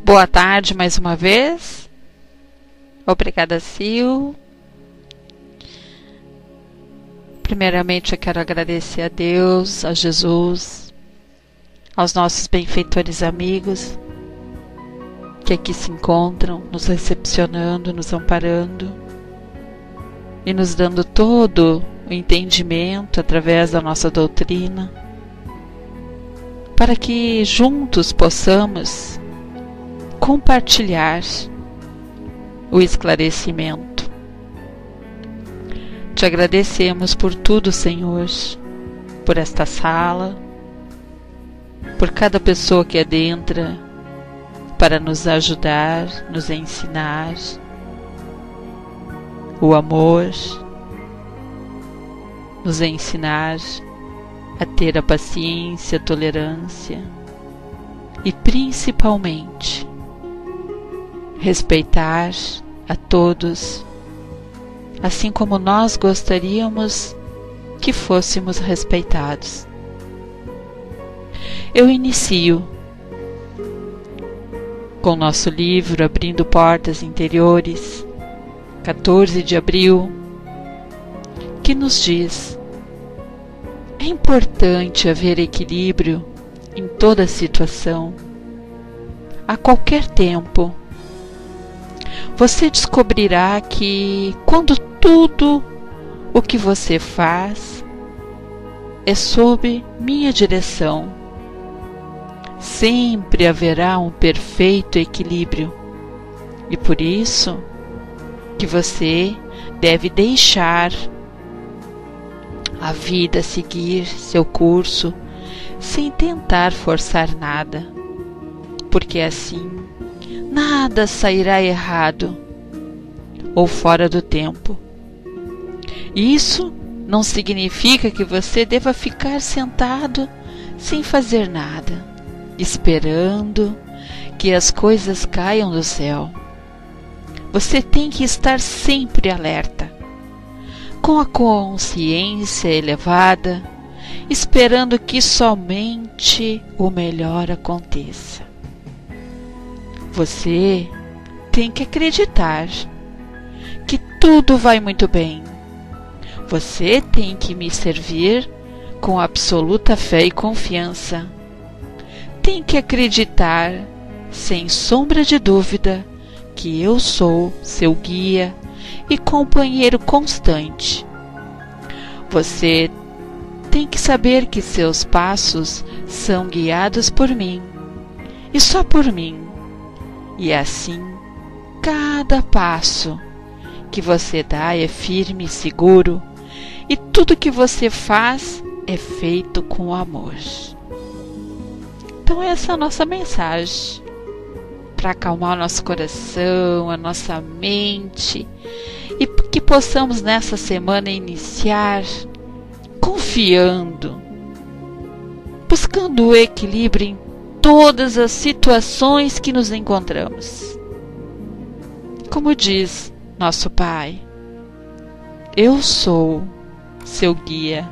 Boa tarde mais uma vez. Obrigada, Sil. Primeiramente eu quero agradecer a Deus, a Jesus, aos nossos benfeitores amigos que aqui se encontram, nos recepcionando, nos amparando e nos dando todo o entendimento através da nossa doutrina, para que juntos possamos compartilhar o esclarecimento. Te agradecemos por tudo, Senhor, por esta sala, por cada pessoa que adentra para nos ajudar, nos ensinar o amor, nos ensinar a ter a paciência, a tolerância e principalmente respeitar a todos, assim como nós gostaríamos que fôssemos respeitados. Eu inicio com nosso livro Abrindo Portas Interiores, 14 de abril, que nos diz: é importante haver equilíbrio em toda situação, a qualquer tempo. Você descobrirá que quando tudo o que você faz é sob minha direção, sempre haverá um perfeito equilíbrio, e por isso que você deve deixar a vida seguir seu curso sem tentar forçar nada, porque assim nada sairá errado ou fora do tempo. Isso não significa que você deva ficar sentado sem fazer nada, esperando que as coisas caiam do céu. Você tem que estar sempre alerta, com a consciência elevada, esperando que somente o melhor aconteça. Você tem que acreditar que tudo vai muito bem. Você tem que me servir com absoluta fé e confiança. Tem que acreditar, sem sombra de dúvida, que eu sou seu guia e companheiro constante. Você tem que saber que seus passos são guiados por mim, e só por mim. E assim, cada passo que você dá é firme e seguro, e tudo que você faz é feito com amor. Então essa é a nossa mensagem, para acalmar o nosso coração, a nossa mente, e que possamos nessa semana iniciar confiando, buscando o equilíbrio em todas as situações que nos encontramos. Como diz nosso Pai, eu sou seu guia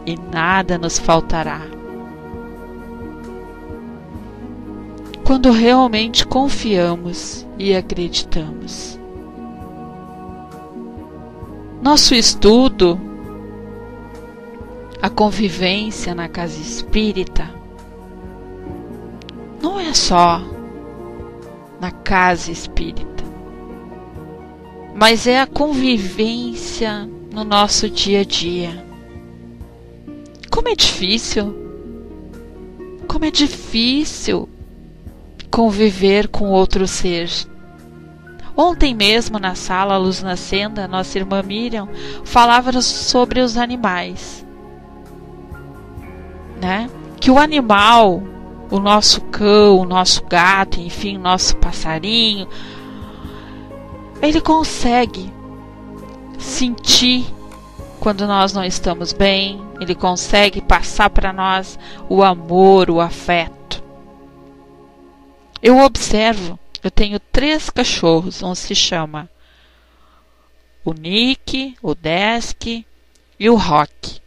e nada nos faltará. Quando realmente confiamos e acreditamos. Nosso estudo, a convivência na casa espírita, não é só na casa espírita, mas é a convivência no nosso dia a dia. Como é difícil conviver com outro ser. Ontem mesmo na sala Luz na Senda, nossa irmã Miriam falava sobre os animais, né? Que o animal, o nosso cão, o nosso gato, enfim, o nosso passarinho, ele consegue sentir quando nós não estamos bem, ele consegue passar para nós o amor, o afeto. Eu observo, eu tenho 3 cachorros, um se chama o Nick, o Desk e o Rock.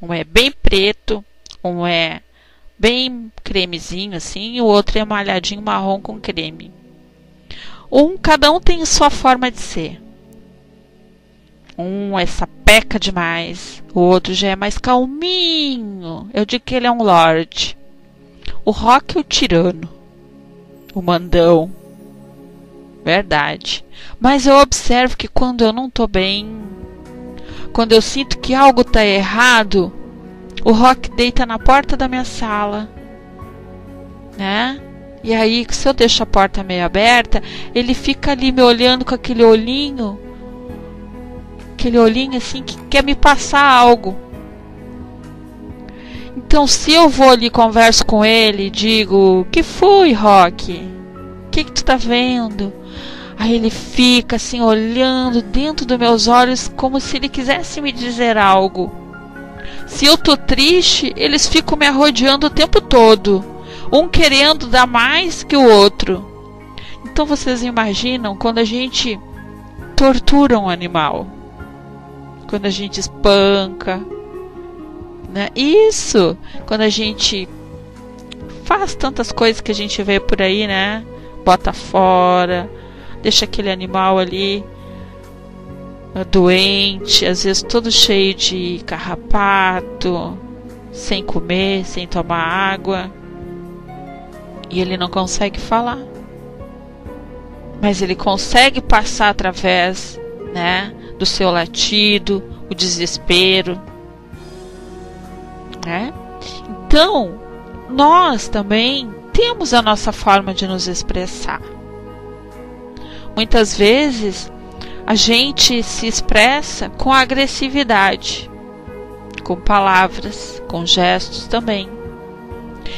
Um é bem preto, um é bem cremezinho assim, e o outro é malhadinho marrom com creme. Cada um tem sua forma de ser. Um é sapeca demais, o outro já é mais calminho. Eu digo que ele é um lorde. O Rock é o tirano, o mandão. Verdade. Mas eu observo que quando eu não tô bem, quando eu sinto que algo tá errado, o Rock deita na porta da minha sala, né? E aí, se eu deixo a porta meio aberta, ele fica ali me olhando com aquele olhinho assim que quer me passar algo. Então, se eu vou ali, converso com ele e digo: "Que foi, Rock? O que tu tá vendo?" Aí ele fica assim olhando dentro dos meus olhos como se ele quisesse me dizer algo. Se eu tô triste, eles ficam me arrodeando o tempo todo, um querendo dar mais que o outro. Então vocês imaginam quando a gente tortura um animal, quando a gente espanca, né? Isso, quando a gente faz tantas coisas que a gente vê por aí, né? Bota fora, deixa aquele animal ali doente, às vezes todo cheio de carrapato, sem comer, sem tomar água, e ele não consegue falar, mas ele consegue passar através, né, do seu latido, o desespero, né? Então, nós também temos a nossa forma de nos expressar. Muitas vezes a gente se expressa com agressividade, com palavras, com gestos também.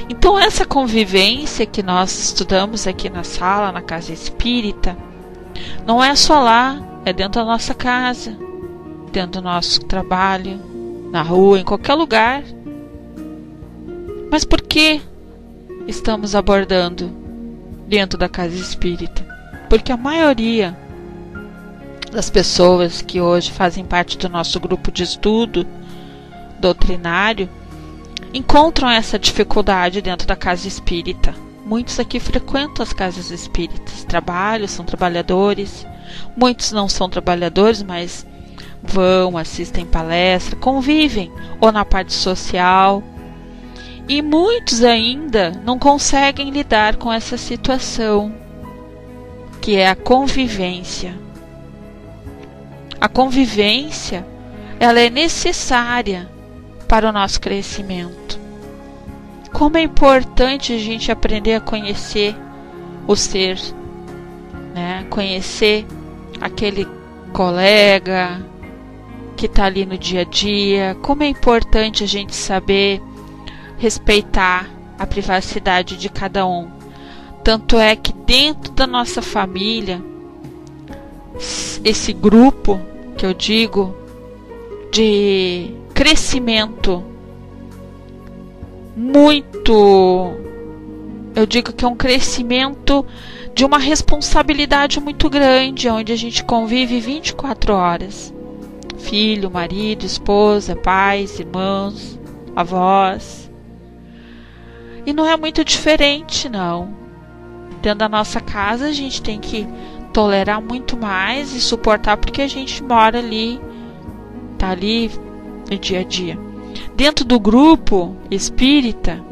Então essa convivência que nós estudamos aqui na sala, na casa espírita, não é só lá, é dentro da nossa casa, dentro do nosso trabalho, na rua, em qualquer lugar. Mas por que estamos abordando dentro da casa espírita? Porque a maioria das pessoas que hoje fazem parte do nosso grupo de estudo doutrinário encontram essa dificuldade dentro da casa espírita. Muitos aqui frequentam as casas espíritas, trabalham, são trabalhadores. Muitos não são trabalhadores, mas vão, assistem palestra, convivem ou na parte social. E muitos ainda não conseguem lidar com essa situação, que é a convivência. A convivência, ela é necessária para o nosso crescimento. Como é importante a gente aprender a conhecer o ser, né? Conhecer aquele colega que está ali no dia a dia. Como é importante a gente saber respeitar a privacidade de cada um. Tanto é que dentro da nossa família, esse grupo que eu digo de crescimento muito, eu digo que é um crescimento de uma responsabilidade muito grande, onde a gente convive 24 horas. Filho, marido, esposa, pais, irmãos, avós. E não é muito diferente, não. Dentro da nossa casa a gente tem que tolerar muito mais e suportar, porque a gente mora ali, tá ali no dia a dia. Dentro do grupo espírita,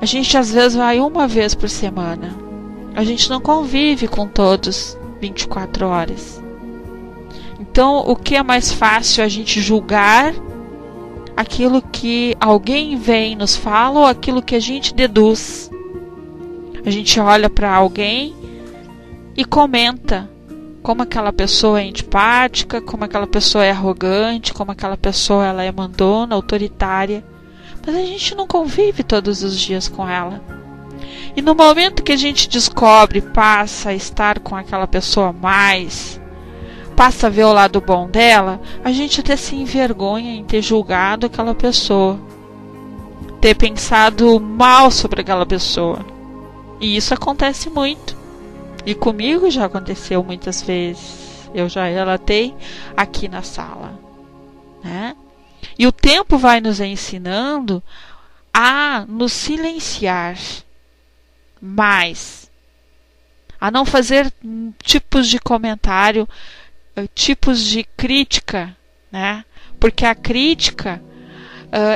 a gente às vezes vai uma vez por semana. A gente não convive com todos 24 horas. Então, o que é mais fácil a gente julgar aquilo que alguém vem e nos fala ou aquilo que a gente deduz? A gente olha para alguém e comenta como aquela pessoa é antipática, como aquela pessoa é arrogante, como aquela pessoa ela é mandona, autoritária. Mas a gente não convive todos os dias com ela. E no momento que a gente descobre, passa a estar com aquela pessoa mais, passa a ver o lado bom dela, a gente até se envergonha em ter julgado aquela pessoa, ter pensado mal sobre aquela pessoa. E isso acontece muito. E comigo já aconteceu muitas vezes. Eu já relatei aqui na sala, né? E o tempo vai nos ensinando a nos silenciar mais, a não fazer tipos de comentário, tipos de crítica, né? Porque a crítica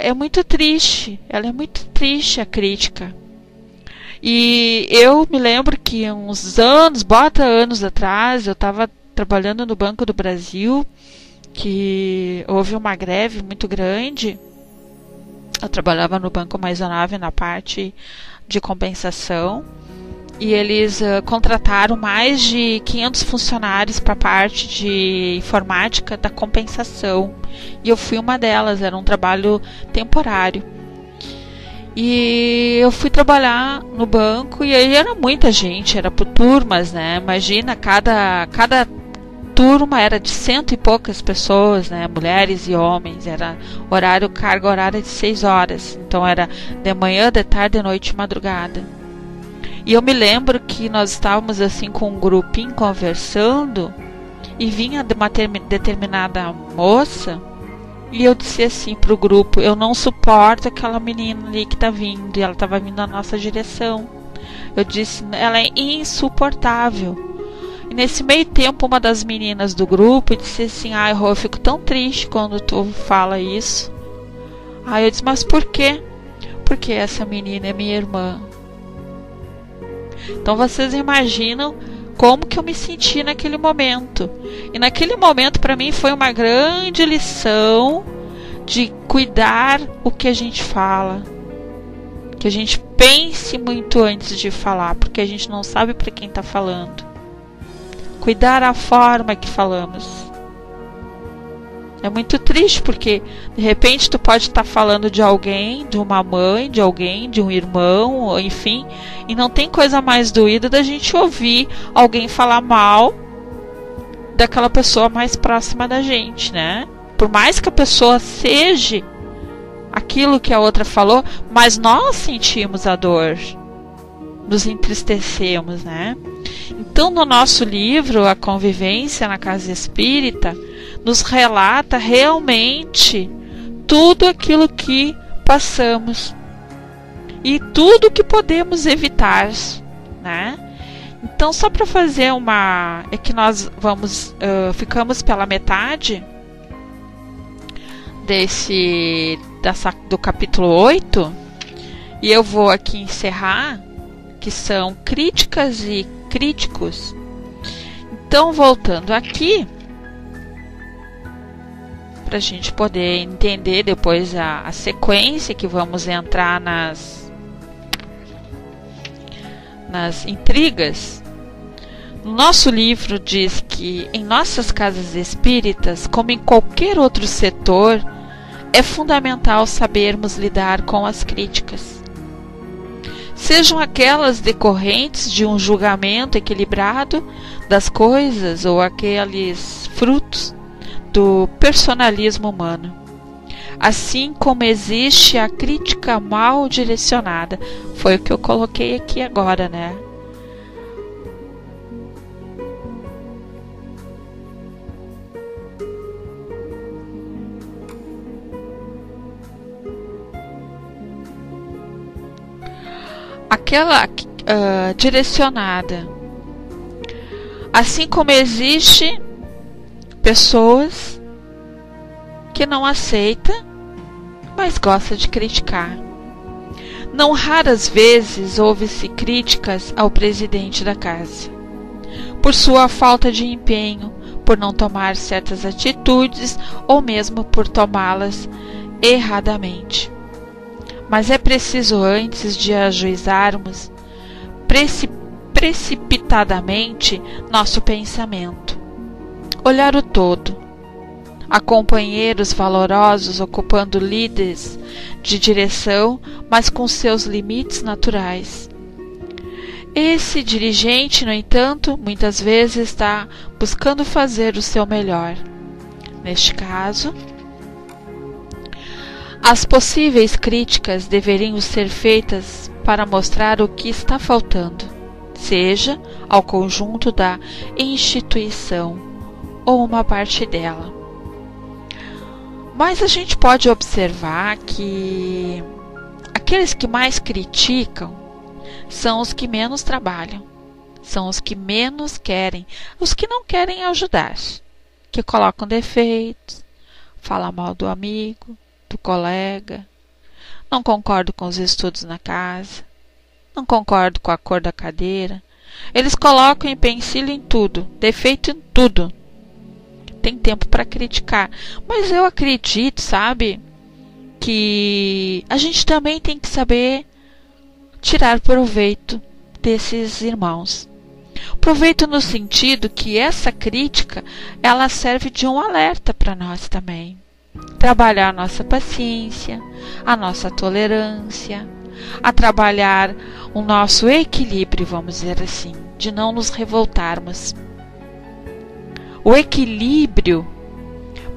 é muito triste, ela é muito triste, a crítica. E eu me lembro que uns anos atrás, eu estava trabalhando no Banco do Brasil, que houve uma greve muito grande. Eu trabalhava no Banco Maisonave na parte de compensação, e eles contrataram mais de 500 funcionários para a parte de informática da compensação, e eu fui uma delas. Era um trabalho temporário, e eu fui trabalhar no banco, e aí era muita gente, era por turmas, né? Imagina, cada turma era de 100 e poucas pessoas, né? Mulheres e homens. Era carga horária de 6 horas. Então era de manhã, de tarde, de noite e madrugada. E eu me lembro que nós estávamos assim com um grupinho conversando, e vinha de uma determinada moça, e eu disse assim pro grupo: eu não suporto aquela menina ali que tá vindo. E ela estava vindo na nossa direção. Eu disse: ela é insuportável. E nesse meio tempo, uma das meninas do grupo disse assim: ai, Rô, eu fico tão triste quando tu fala isso. Aí eu disse: mas por quê? Porque essa menina é minha irmã. Então vocês imaginam como que eu me senti naquele momento. E naquele momento, para mim, foi uma grande lição de cuidar o que a gente fala. Que a gente pense muito antes de falar, porque a gente não sabe para quem está falando. Cuidar a forma que falamos. É muito triste, porque de repente tu pode estar falando de alguém, de uma mãe, de alguém, de um irmão, enfim, e não tem coisa mais doída da gente ouvir alguém falar mal daquela pessoa mais próxima da gente, né? Por mais que a pessoa seja aquilo que a outra falou, mas nós sentimos a dor, nos entristecemos, né? Então, no nosso livro, A Convivência na Casa Espírita, nos relata realmente tudo aquilo que passamos e tudo que podemos evitar, né? Então, só para fazer é que nós ficamos pela metade do capítulo 8, e eu vou aqui encerrar, que são críticas e críticos. Então, voltando aqui, para a gente poder entender depois a sequência, que vamos entrar nas intrigas. No nosso livro diz que em nossas casas espíritas, como em qualquer outro setor, é fundamental sabermos lidar com as críticas. Sejam aquelas decorrentes de um julgamento equilibrado das coisas ou aqueles frutos do personalismo humano. Assim como existe a crítica mal direcionada. Foi o que eu coloquei aqui agora, né? Aquela direcionada. Assim como existe pessoas que não aceita, mas gosta de criticar. Não raras vezes ouve-se críticas ao presidente da casa, por sua falta de empenho, por não tomar certas atitudes ou mesmo por tomá-las erradamente. Mas é preciso, antes de ajuizarmos precipitadamente nosso pensamento, olhar o todo. Há companheiros valorosos ocupando líderes de direção, mas com seus limites naturais. Esse dirigente, no entanto, muitas vezes está buscando fazer o seu melhor. Neste caso, as possíveis críticas deveriam ser feitas para mostrar o que está faltando, seja ao conjunto da instituição ou uma parte dela. Mas a gente pode observar que aqueles que mais criticam são os que menos trabalham, são os que menos querem, os que não querem ajudar, que colocam defeitos, falam mal do amigo, do colega, não concordo com os estudos na casa, não concordo com a cor da cadeira. Eles colocam empecilho em tudo, defeito em tudo. Tem tempo para criticar. Mas eu acredito, sabe, que a gente também tem que saber tirar proveito desses irmãos. Proveito no sentido que essa crítica, ela serve de um alerta para nós também. Trabalhar a nossa paciência, a nossa tolerância, a trabalhar o nosso equilíbrio, vamos dizer assim, de não nos revoltarmos. O equilíbrio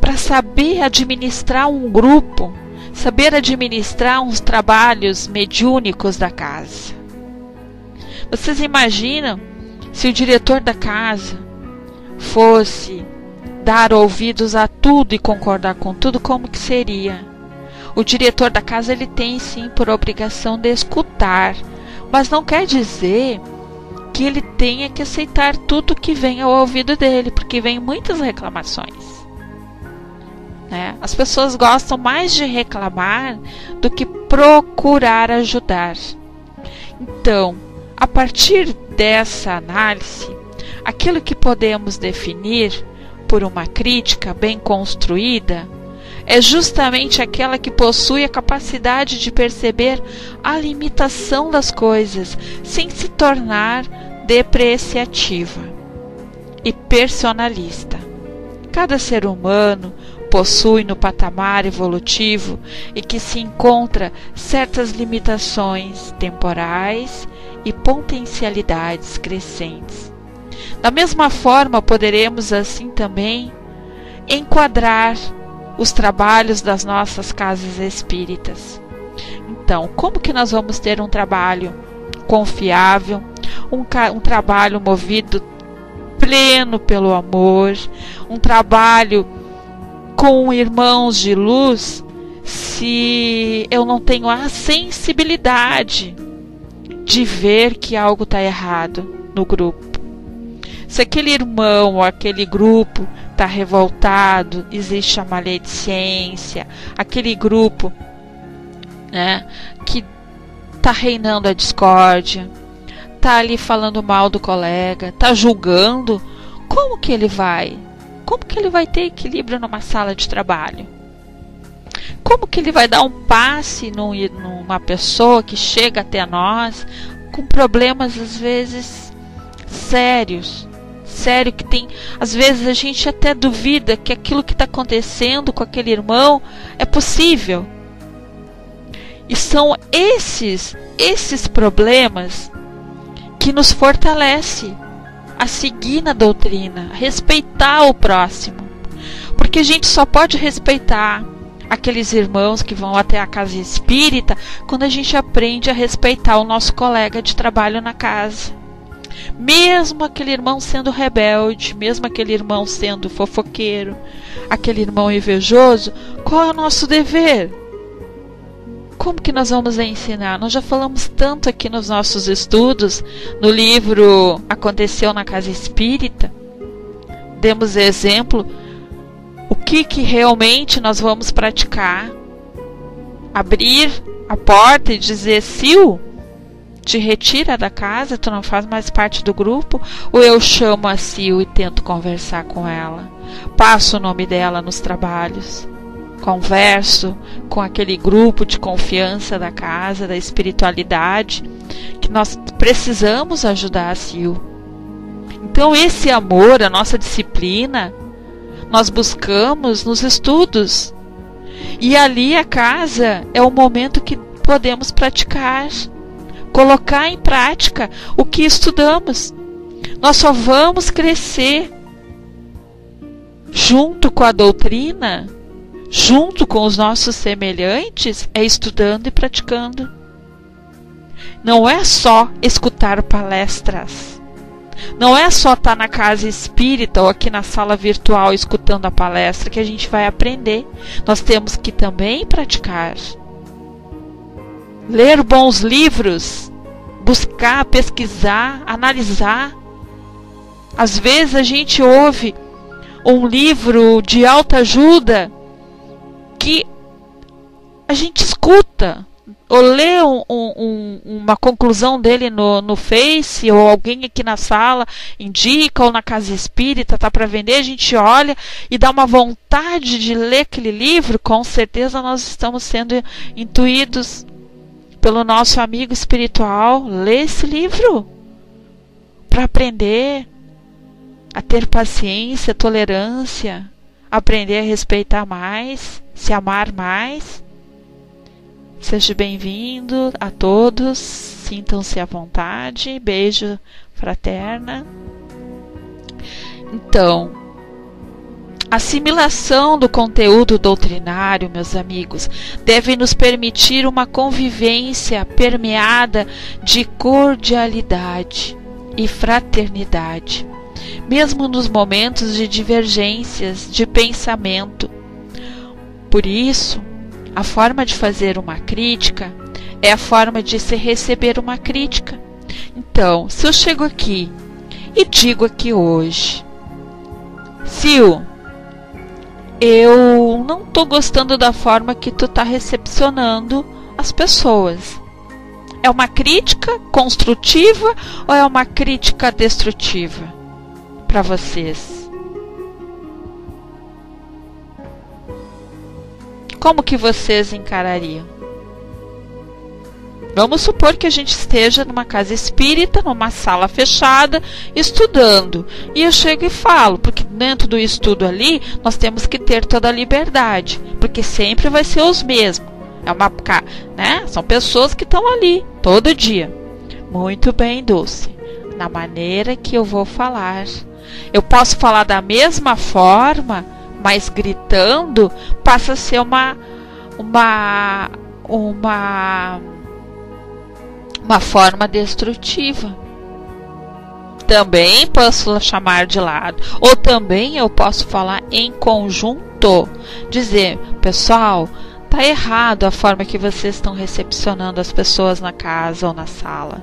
para saber administrar um grupo, saber administrar uns trabalhos mediúnicos da casa. Vocês imaginam se o diretor da casa fosse dar ouvidos a tudo e concordar com tudo, como que seria? O diretor da casa, ele tem sim por obrigação de escutar, mas não quer dizer que ele tenha que aceitar tudo que vem ao ouvido dele, porque vem muitas reclamações, né? As pessoas gostam mais de reclamar do que procurar ajudar. Então, a partir dessa análise, aquilo que podemos definir por uma crítica bem construída é justamente aquela que possui a capacidade de perceber a limitação das coisas sem se tornar depreciativa e personalista. Cada ser humano possui no patamar evolutivo e que se encontra certas limitações temporais e potencialidades crescentes. Da mesma forma, poderemos assim também enquadrar os trabalhos das nossas casas espíritas. Então, como que nós vamos ter um trabalho confiável, um trabalho movido pleno pelo amor, um trabalho com irmãos de luz, se eu não tenho a sensibilidade de ver que algo está errado no grupo? Se aquele irmão ou aquele grupo está revoltado, existe a maledicência, aquele grupo, né, que está reinando a discórdia, está ali falando mal do colega, está julgando, como que ele vai ter equilíbrio numa sala de trabalho? Como que ele vai dar um passe numa pessoa que chega até nós com problemas às vezes sérios, que tem, às vezes a gente até duvida que aquilo que está acontecendo com aquele irmão é possível. E são esses problemas que nos fortalece a seguir na doutrina, a respeitar o próximo. Porque a gente só pode respeitar aqueles irmãos que vão até a casa espírita quando a gente aprende a respeitar o nosso colega de trabalho na casa. Mesmo aquele irmão sendo rebelde, mesmo aquele irmão sendo fofoqueiro, aquele irmão invejoso, qual é o nosso dever? Como que nós vamos ensinar? Nós já falamos tanto aqui nos nossos estudos, no livro Aconteceu na Casa Espírita, demos exemplo, o que realmente nós vamos praticar? Abrir a porta e dizer: Sil, te retira da casa, tu não faz mais parte do grupo? Ou eu chamo a Sil e tento conversar com ela, passo o nome dela nos trabalhos, converso com aquele grupo de confiança da casa, da espiritualidade, que nós precisamos ajudar a Sil. Então esse amor, a nossa disciplina, nós buscamos nos estudos, e ali a casa é o momento que podemos praticar, colocar em prática o que estudamos. Nós só vamos crescer junto com a doutrina, junto com os nossos semelhantes, é estudando e praticando. Não é só escutar palestras, não é só estar na casa espírita ou aqui na sala virtual escutando a palestra que a gente vai aprender. Nós temos que também praticar. ler bons livros, buscar, pesquisar, analisar. Às vezes a gente ouve um livro de autoajuda que a gente escuta, ou lê uma conclusão dele no Face, ou alguém aqui na sala indica, ou na casa espírita, tá para vender, a gente olha e dá uma vontade de ler aquele livro. Com certeza nós estamos sendo intuídos pelo nosso amigo espiritual. Lê esse livro para aprender a ter paciência, tolerância, aprender a respeitar mais, se amar mais. Seja bem-vindo a todos, sintam-se à vontade, beijo fraterna. Então, a assimilação do conteúdo doutrinário, meus amigos, deve nos permitir uma convivência permeada de cordialidade e fraternidade, mesmo nos momentos de divergências de pensamento. Por isso, a forma de fazer uma crítica é a forma de se receber uma crítica. Então, se eu chego aqui e digo aqui hoje: Sil, eu não estou gostando da forma que tu está recepcionando as pessoas. É uma crítica construtiva ou é uma crítica destrutiva para vocês? Como que vocês encarariam? Vamos supor que a gente esteja numa casa espírita, numa sala fechada, estudando. E eu chego e falo, porque dentro do estudo ali, nós temos que ter toda a liberdade, porque sempre vai ser os mesmos. Né? São pessoas que estão ali, todo dia. Muito bem, Dulce. Na maneira que eu vou falar. Eu posso falar da mesma forma, mas gritando passa a ser uma forma destrutiva. Também posso chamar de lado, ou também eu posso falar em conjunto, dizer: pessoal, tá errado a forma que vocês estão recepcionando as pessoas na casa ou na sala.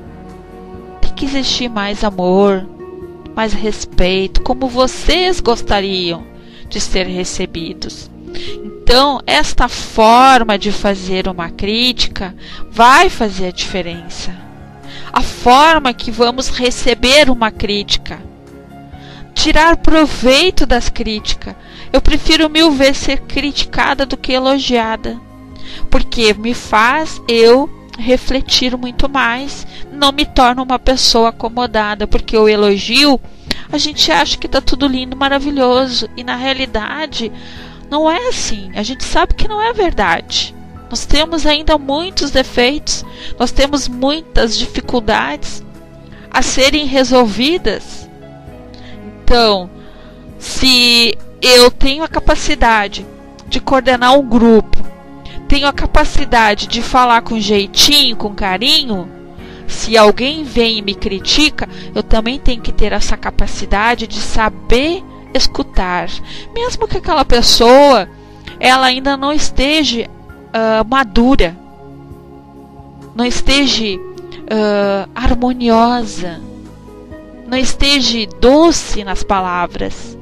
Tem que existir mais amor, mais respeito, como vocês gostariam de ser recebidos. Então, esta forma de fazer uma crítica vai fazer a diferença. A forma que vamos receber uma crítica, tirar proveito das críticas. Eu prefiro 1000 vezes ser criticada do que elogiada, porque me faz eu refletir muito mais, não me torna uma pessoa acomodada, porque o elogio, a gente acha que está tudo lindo, maravilhoso, e na realidade não é assim. A gente sabe que não é verdade. Nós temos ainda muitos defeitos, nós temos muitas dificuldades a serem resolvidas. Então, se eu tenho a capacidade de coordenar um grupo, tenho a capacidade de falar com jeitinho, com carinho, se alguém vem e me critica, eu também tenho que ter essa capacidade de saber escutar, mesmo que aquela pessoa ela ainda não esteja madura, não esteja harmoniosa, não esteja doce nas palavras,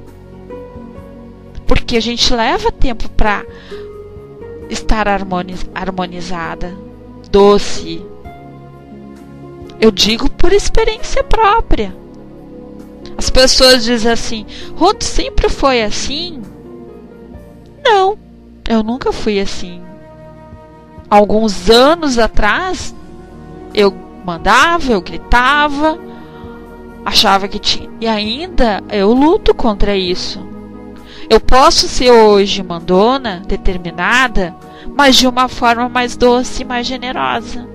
porque a gente leva tempo para estar harmonizada, doce. Eu digo por experiência própria. As pessoas dizem assim: Ruth sempre foi assim? Não, eu nunca fui assim. Alguns anos atrás, eu mandava, eu gritava, achava que tinha. E ainda eu luto contra isso. Eu posso ser hoje mandona, determinada, mas de uma forma mais doce e mais generosa.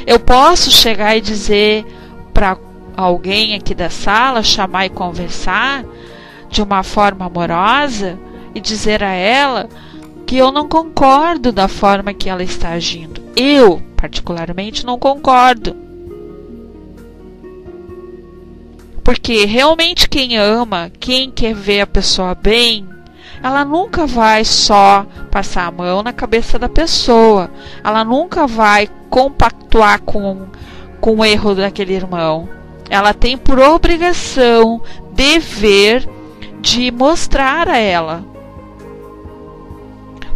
Eu posso chegar e dizer para alguém aqui da sala, chamar e conversar de uma forma amorosa e dizer a ela que eu não concordo da forma que ela está agindo. Eu, particularmente, não concordo. Porque realmente quem ama, quem quer ver a pessoa bem, ela nunca vai só passar a mão na cabeça da pessoa. Ela nunca vai compactuar com o erro daquele irmão. Ela tem por obrigação, dever de mostrar a ela.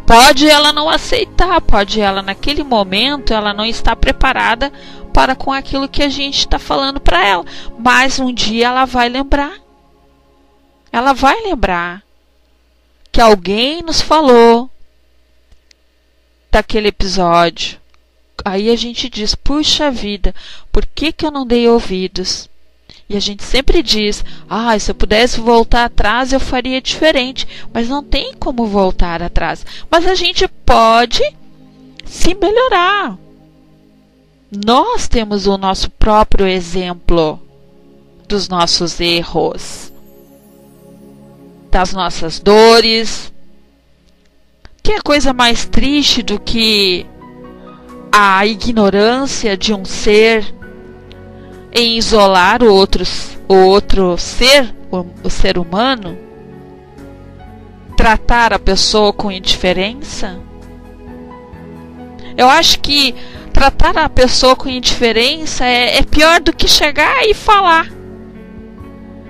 Pode ela não aceitar, pode ela naquele momento ela não estar preparada para com aquilo que a gente está falando para ela, mas um dia ela vai lembrar. Ela vai lembrar que alguém nos falou daquele episódio. Aí a gente diz, puxa vida, por que eu não dei ouvidos? E a gente sempre diz, se eu pudesse voltar atrás eu faria diferente. Mas não tem como voltar atrás. Mas a gente pode se melhorar. Nós temos o nosso próprio exemplo dos nossos erros, das nossas dores. Que é coisa mais triste do que a ignorância de um ser em isolar o outro ser, o ser humano, tratar a pessoa com indiferença? Eu acho que tratar a pessoa com indiferença é pior do que chegar e falar,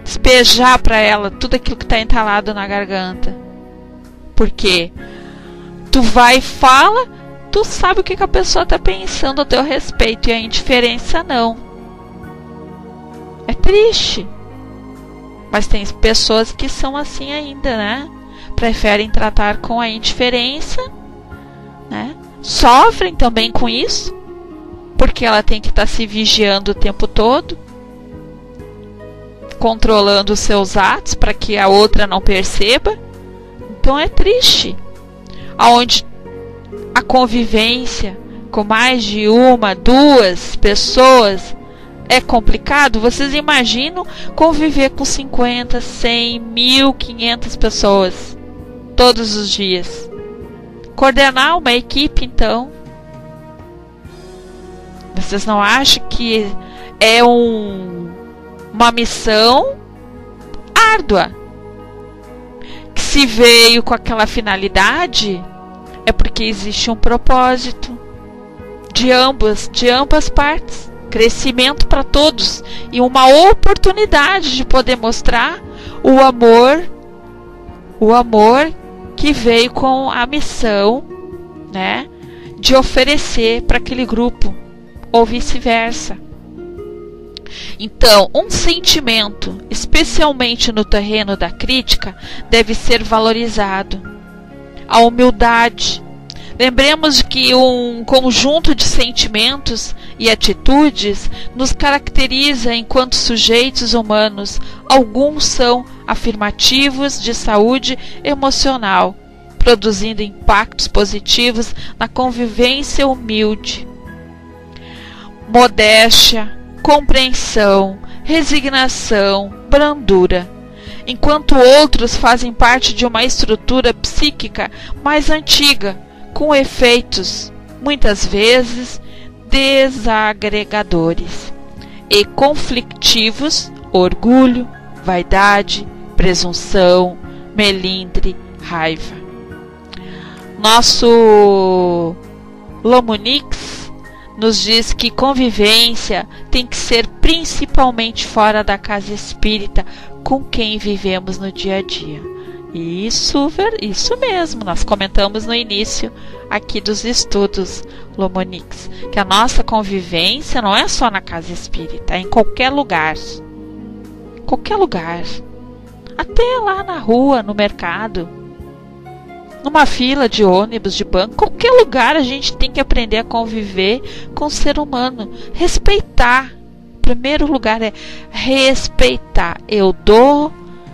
despejar para ela tudo aquilo que está entalado na garganta. Porque tu vai e fala, tu sabe o que a pessoa está pensando a teu respeito, e a indiferença não. É triste. Mas tem pessoas que são assim ainda, né? Preferem tratar com a indiferença, né? Sofrem também com isso, porque ela tem que estar se vigiando o tempo todo, controlando os seus atos para que a outra não perceba. Então é triste. Onde a convivência com mais de uma, duas pessoas é complicado. Vocês imaginam conviver com 50, 100, 1.500 pessoas todos os dias? Coordenar uma equipe, então. Vocês não acham que é uma missão árdua? Que se veio com aquela finalidade é porque existe um propósito de ambas partes. Crescimento para todos e uma oportunidade de poder mostrar o amor que veio com a missão, né, de oferecer para aquele grupo, ou vice-versa. Então, um sentimento, especialmente no terreno da crítica, deve ser valorizado. A humildade. Lembremos que um conjunto de sentimentos e atitudes nos caracteriza enquanto sujeitos humanos. Alguns são afirmativos de saúde emocional, produzindo impactos positivos na convivência humilde. Modéstia, compreensão, resignação, brandura. Enquanto outros fazem parte de uma estrutura psíquica mais antiga, com efeitos, muitas vezes, desagregadores e conflictivos, orgulho, vaidade, presunção, melindre, raiva. Nosso Lomonix nos diz que convivência tem que ser principalmente fora da casa espírita com quem vivemos no dia a dia. Isso mesmo, nós comentamos no início aqui dos estudos Lomonix, que a nossa convivência não é só na casa espírita, é em qualquer lugar. Qualquer lugar. Até lá na rua, no mercado, numa fila de ônibus, de banco, qualquer lugar a gente tem que aprender a conviver com o ser humano. Respeitar. Em primeiro lugar é respeitar. Eu dou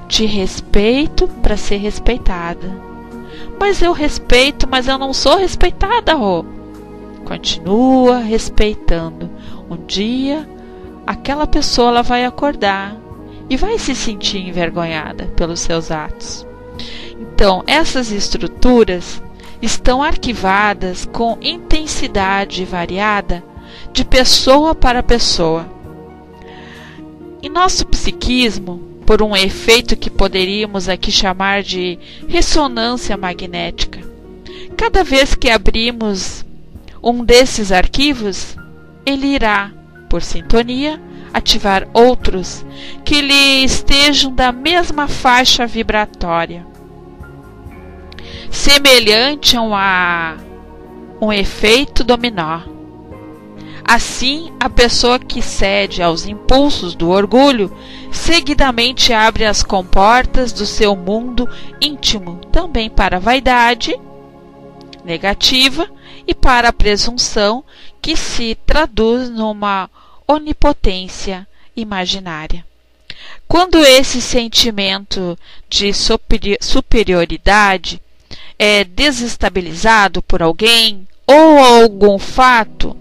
de respeito para ser respeitada. Mas eu respeito, mas eu não sou respeitada, Rô. Continua respeitando. Um dia, aquela pessoa ela vai acordar e vai se sentir envergonhada pelos seus atos. Então, essas estruturas estão arquivadas com intensidade variada de pessoa para pessoa. Em nosso psiquismo, por um efeito que poderíamos aqui chamar de ressonância magnética. Cada vez que abrimos um desses arquivos, ele irá, por sintonia, ativar outros que lhe estejam da mesma faixa vibratória, semelhante a um efeito dominó. Assim, a pessoa que cede aos impulsos do orgulho seguidamente abre as comportas do seu mundo íntimo também para a vaidade negativa e para a presunção, que se traduz numa onipotência imaginária. Quando esse sentimento de superioridade é desestabilizado por alguém ou algum fato,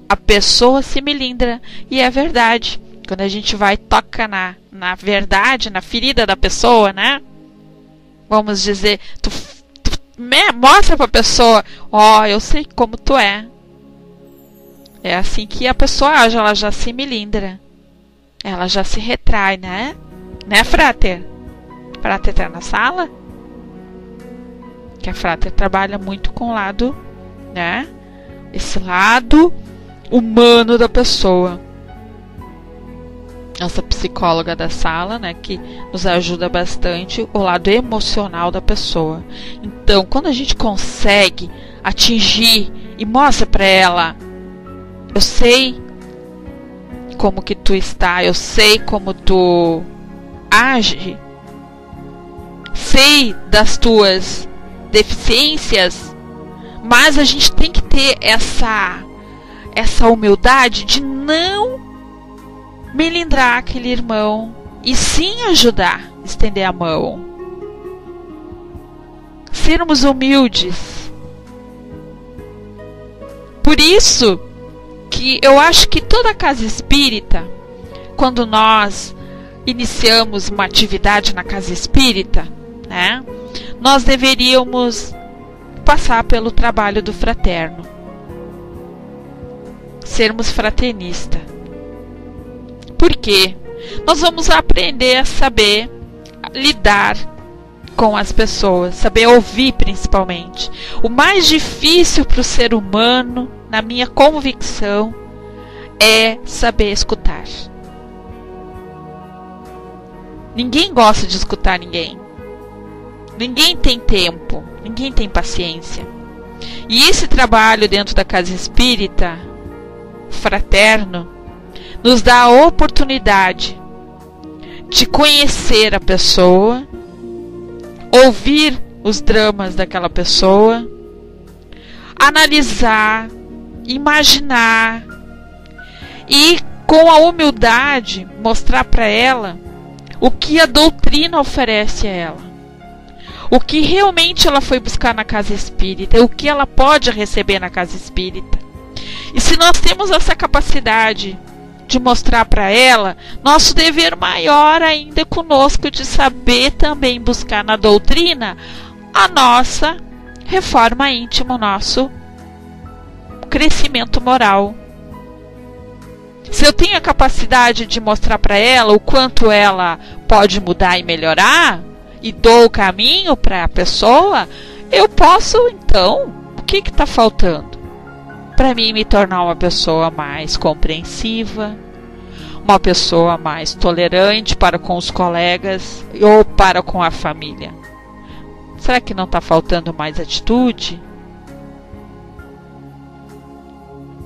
a pessoa se melindra. E é verdade. Quando a gente vai toca na verdade, na ferida da pessoa, né? Vamos dizer, tu mostra pra pessoa, eu sei como tu é. É assim que a pessoa age, ela já se melindra. Ela já se retrai, né? Né, Frater? Frater tá na sala? Que a Frater trabalha muito com o lado, né? Esse lado humano da pessoa. Nossa psicóloga da sala, né, que nos ajuda bastante o lado emocional da pessoa. Então, quando a gente consegue atingir e mostra para ela, eu sei como que tu está, eu sei como tu age, sei das tuas deficiências, mas a gente tem que ter essa humildade de não melindrar aquele irmão e sim ajudar, estender a mão. Sermos humildes. Por isso que eu acho que toda casa espírita, quando nós iniciamos uma atividade na casa espírita, né, nós deveríamos passar pelo trabalho do fraterno. Sermos fraternistas. Por quê? Nós vamos aprender a saber lidar com as pessoas, saber ouvir principalmente. O mais difícil para o ser humano, na minha convicção, é saber escutar. Ninguém gosta de escutar ninguém. Ninguém tem tempo, ninguém tem paciência. E esse trabalho dentro da casa espírita, fraterno, nos dá a oportunidade de conhecer a pessoa, ouvir os dramas daquela pessoa, analisar, imaginar e, com a humildade, mostrar para ela o que a doutrina oferece a ela, o que realmente ela foi buscar na casa espírita, o que ela pode receber na casa espírita. E se nós temos essa capacidade de mostrar para ela, nosso dever maior ainda é conosco de saber também buscar na doutrina a nossa reforma íntima, o nosso crescimento moral. Se eu tenho a capacidade de mostrar para ela o quanto ela pode mudar e melhorar, e dou o caminho para a pessoa, eu posso, então, o que está faltando? Para mim me tornar uma pessoa mais compreensiva, uma pessoa mais tolerante para com os colegas ou para com a família. Será que não está faltando mais atitude?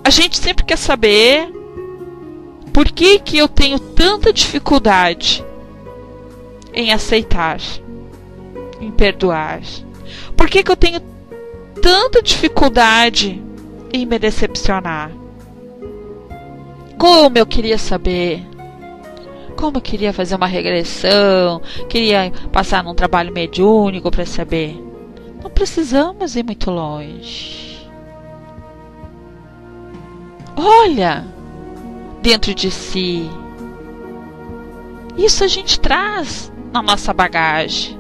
A gente sempre quer saber por que eu tenho tanta dificuldade em aceitar, em perdoar. Por que eu tenho tanta dificuldade em me decepcionar? Como eu queria saber, como eu queria fazer uma regressão, queria passar num trabalho mediúnico para saber. Não precisamos ir muito longe. Olha dentro de si. Isso a gente traz na nossa bagagem.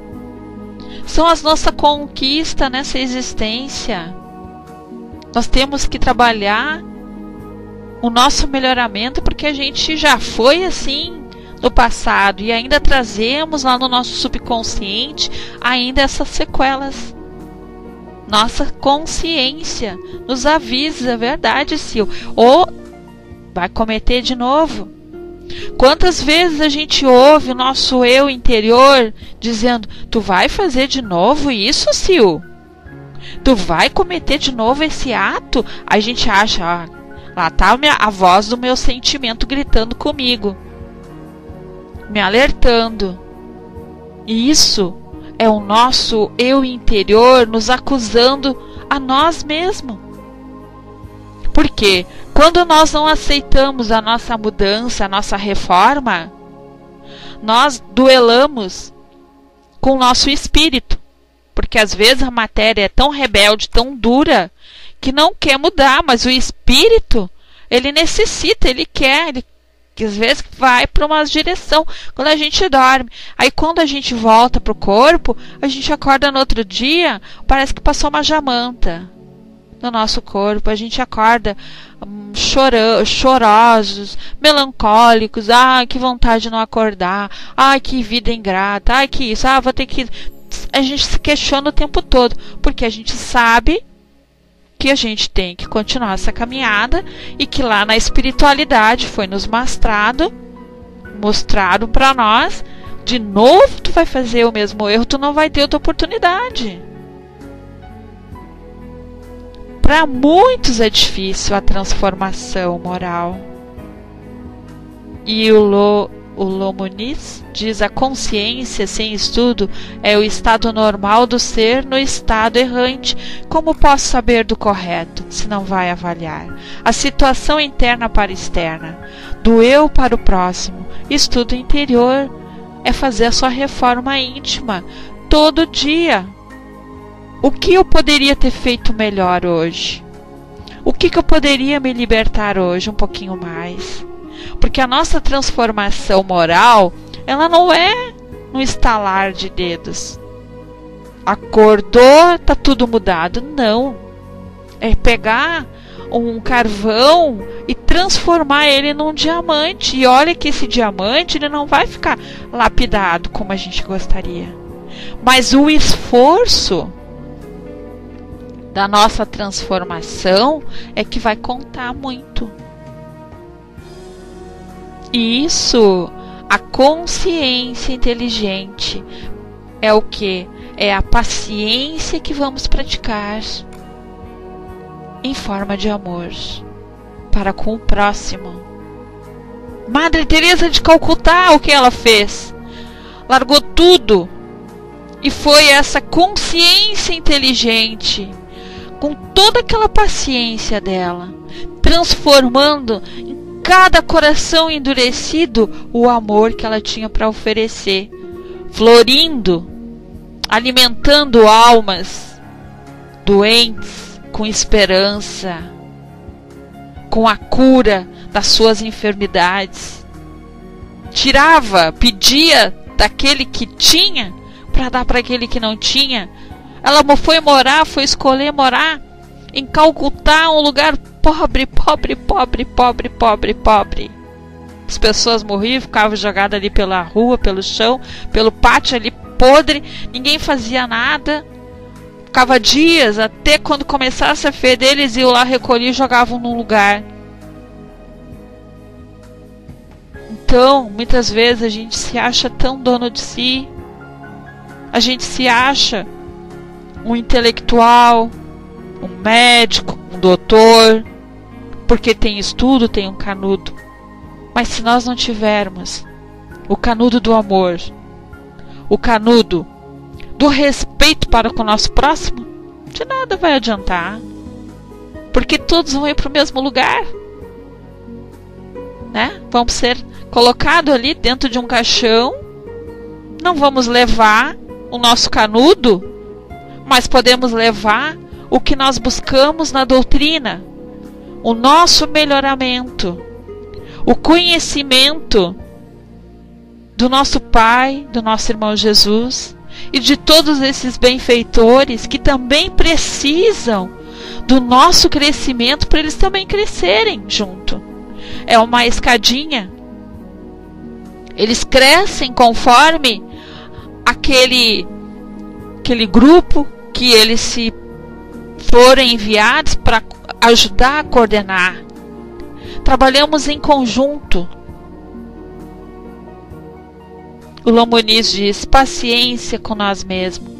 São as nossas conquistas nessa existência. Nós temos que trabalhar o nosso melhoramento, porque a gente já foi assim no passado e ainda trazemos lá no nosso subconsciente ainda essas sequelas. Nossa consciência nos avisa, é verdade, Sil, ou vai cometer de novo. Quantas vezes a gente ouve o nosso eu interior dizendo: tu vai fazer de novo isso, Sil? Tu vai cometer de novo esse ato? A gente acha, lá está a voz do meu sentimento gritando comigo, me alertando. E isso é o nosso eu interior nos acusando a nós mesmos. Porque quando nós não aceitamos a nossa mudança, a nossa reforma, nós duelamos com o nosso espírito. Porque às vezes a matéria é tão rebelde, tão dura, que não quer mudar, mas o espírito, ele necessita, ele quer, que às vezes vai para uma direção quando a gente dorme. Aí quando a gente volta para o corpo, a gente acorda no outro dia, parece que passou uma jamanta no nosso corpo. A gente acorda chorosos, melancólicos. Ai, que vontade de não acordar. Ai, que vida ingrata. Ai, que isso. Ah, vou ter que... A gente se questiona o tempo todo, porque a gente sabe que a gente tem que continuar essa caminhada e que lá na espiritualidade foi nos mostrado para nós: de novo tu vai fazer o mesmo erro, tu não vai ter outra oportunidade. Para muitos é difícil a transformação moral. E o Lomonis diz: a consciência sem estudo é o estado normal do ser no estado errante. Como posso saber do correto, se não vai avaliar a situação interna para externa, do eu para o próximo? Estudo interior é fazer a sua reforma íntima todo dia. O que eu poderia ter feito melhor hoje? O que eu poderia me libertar hoje um pouquinho mais? Porque a nossa transformação moral, ela não é no estalar de dedos. Acordou, tá tudo mudado. Não. É pegar um carvão e transformar ele num diamante. E olha que esse diamante, ele não vai ficar lapidado como a gente gostaria. Mas o esforço da nossa transformação é que vai contar muito. E isso, a consciência inteligente, é o que? É a paciência que vamos praticar em forma de amor para com o próximo. Madre Teresa de Calcutá, o que ela fez? Largou tudo e foi essa consciência inteligente, com toda aquela paciência dela, transformando em cada coração endurecido o amor que ela tinha para oferecer, florindo, alimentando almas doentes com esperança, com a cura das suas enfermidades. Tirava, pedia daquele que tinha para dar para aquele que não tinha. Ela foi escolher morar em Calcutá, um lugar pobre. As pessoas morriam, ficavam jogadas ali pela rua, pelo chão, pelo pátio ali podre, ninguém fazia nada. Ficava dias, até quando começasse a feder, eles iam lá, recolhiam e jogavam num lugar. Então, muitas vezes a gente se acha tão dono de si, a gente se acha um intelectual, um médico, um doutor, porque tem estudo, tem um canudo. Mas se nós não tivermos o canudo do amor, o canudo do respeito para com o nosso próximo, de nada vai adiantar, porque todos vão ir para o mesmo lugar, né? Vamos ser colocados ali dentro de um caixão, não vamos levar o nosso canudo, mas podemos levar o que nós buscamos na doutrina, o nosso melhoramento, o conhecimento do nosso Pai, do nosso irmão Jesus e de todos esses benfeitores que também precisam do nosso crescimento para eles também crescerem junto. É uma escadinha. Eles crescem conforme aquele grupo que eles se forem enviados para ajudar a coordenar. Trabalhamos em conjunto. O Lomoniz diz: paciência com nós mesmos,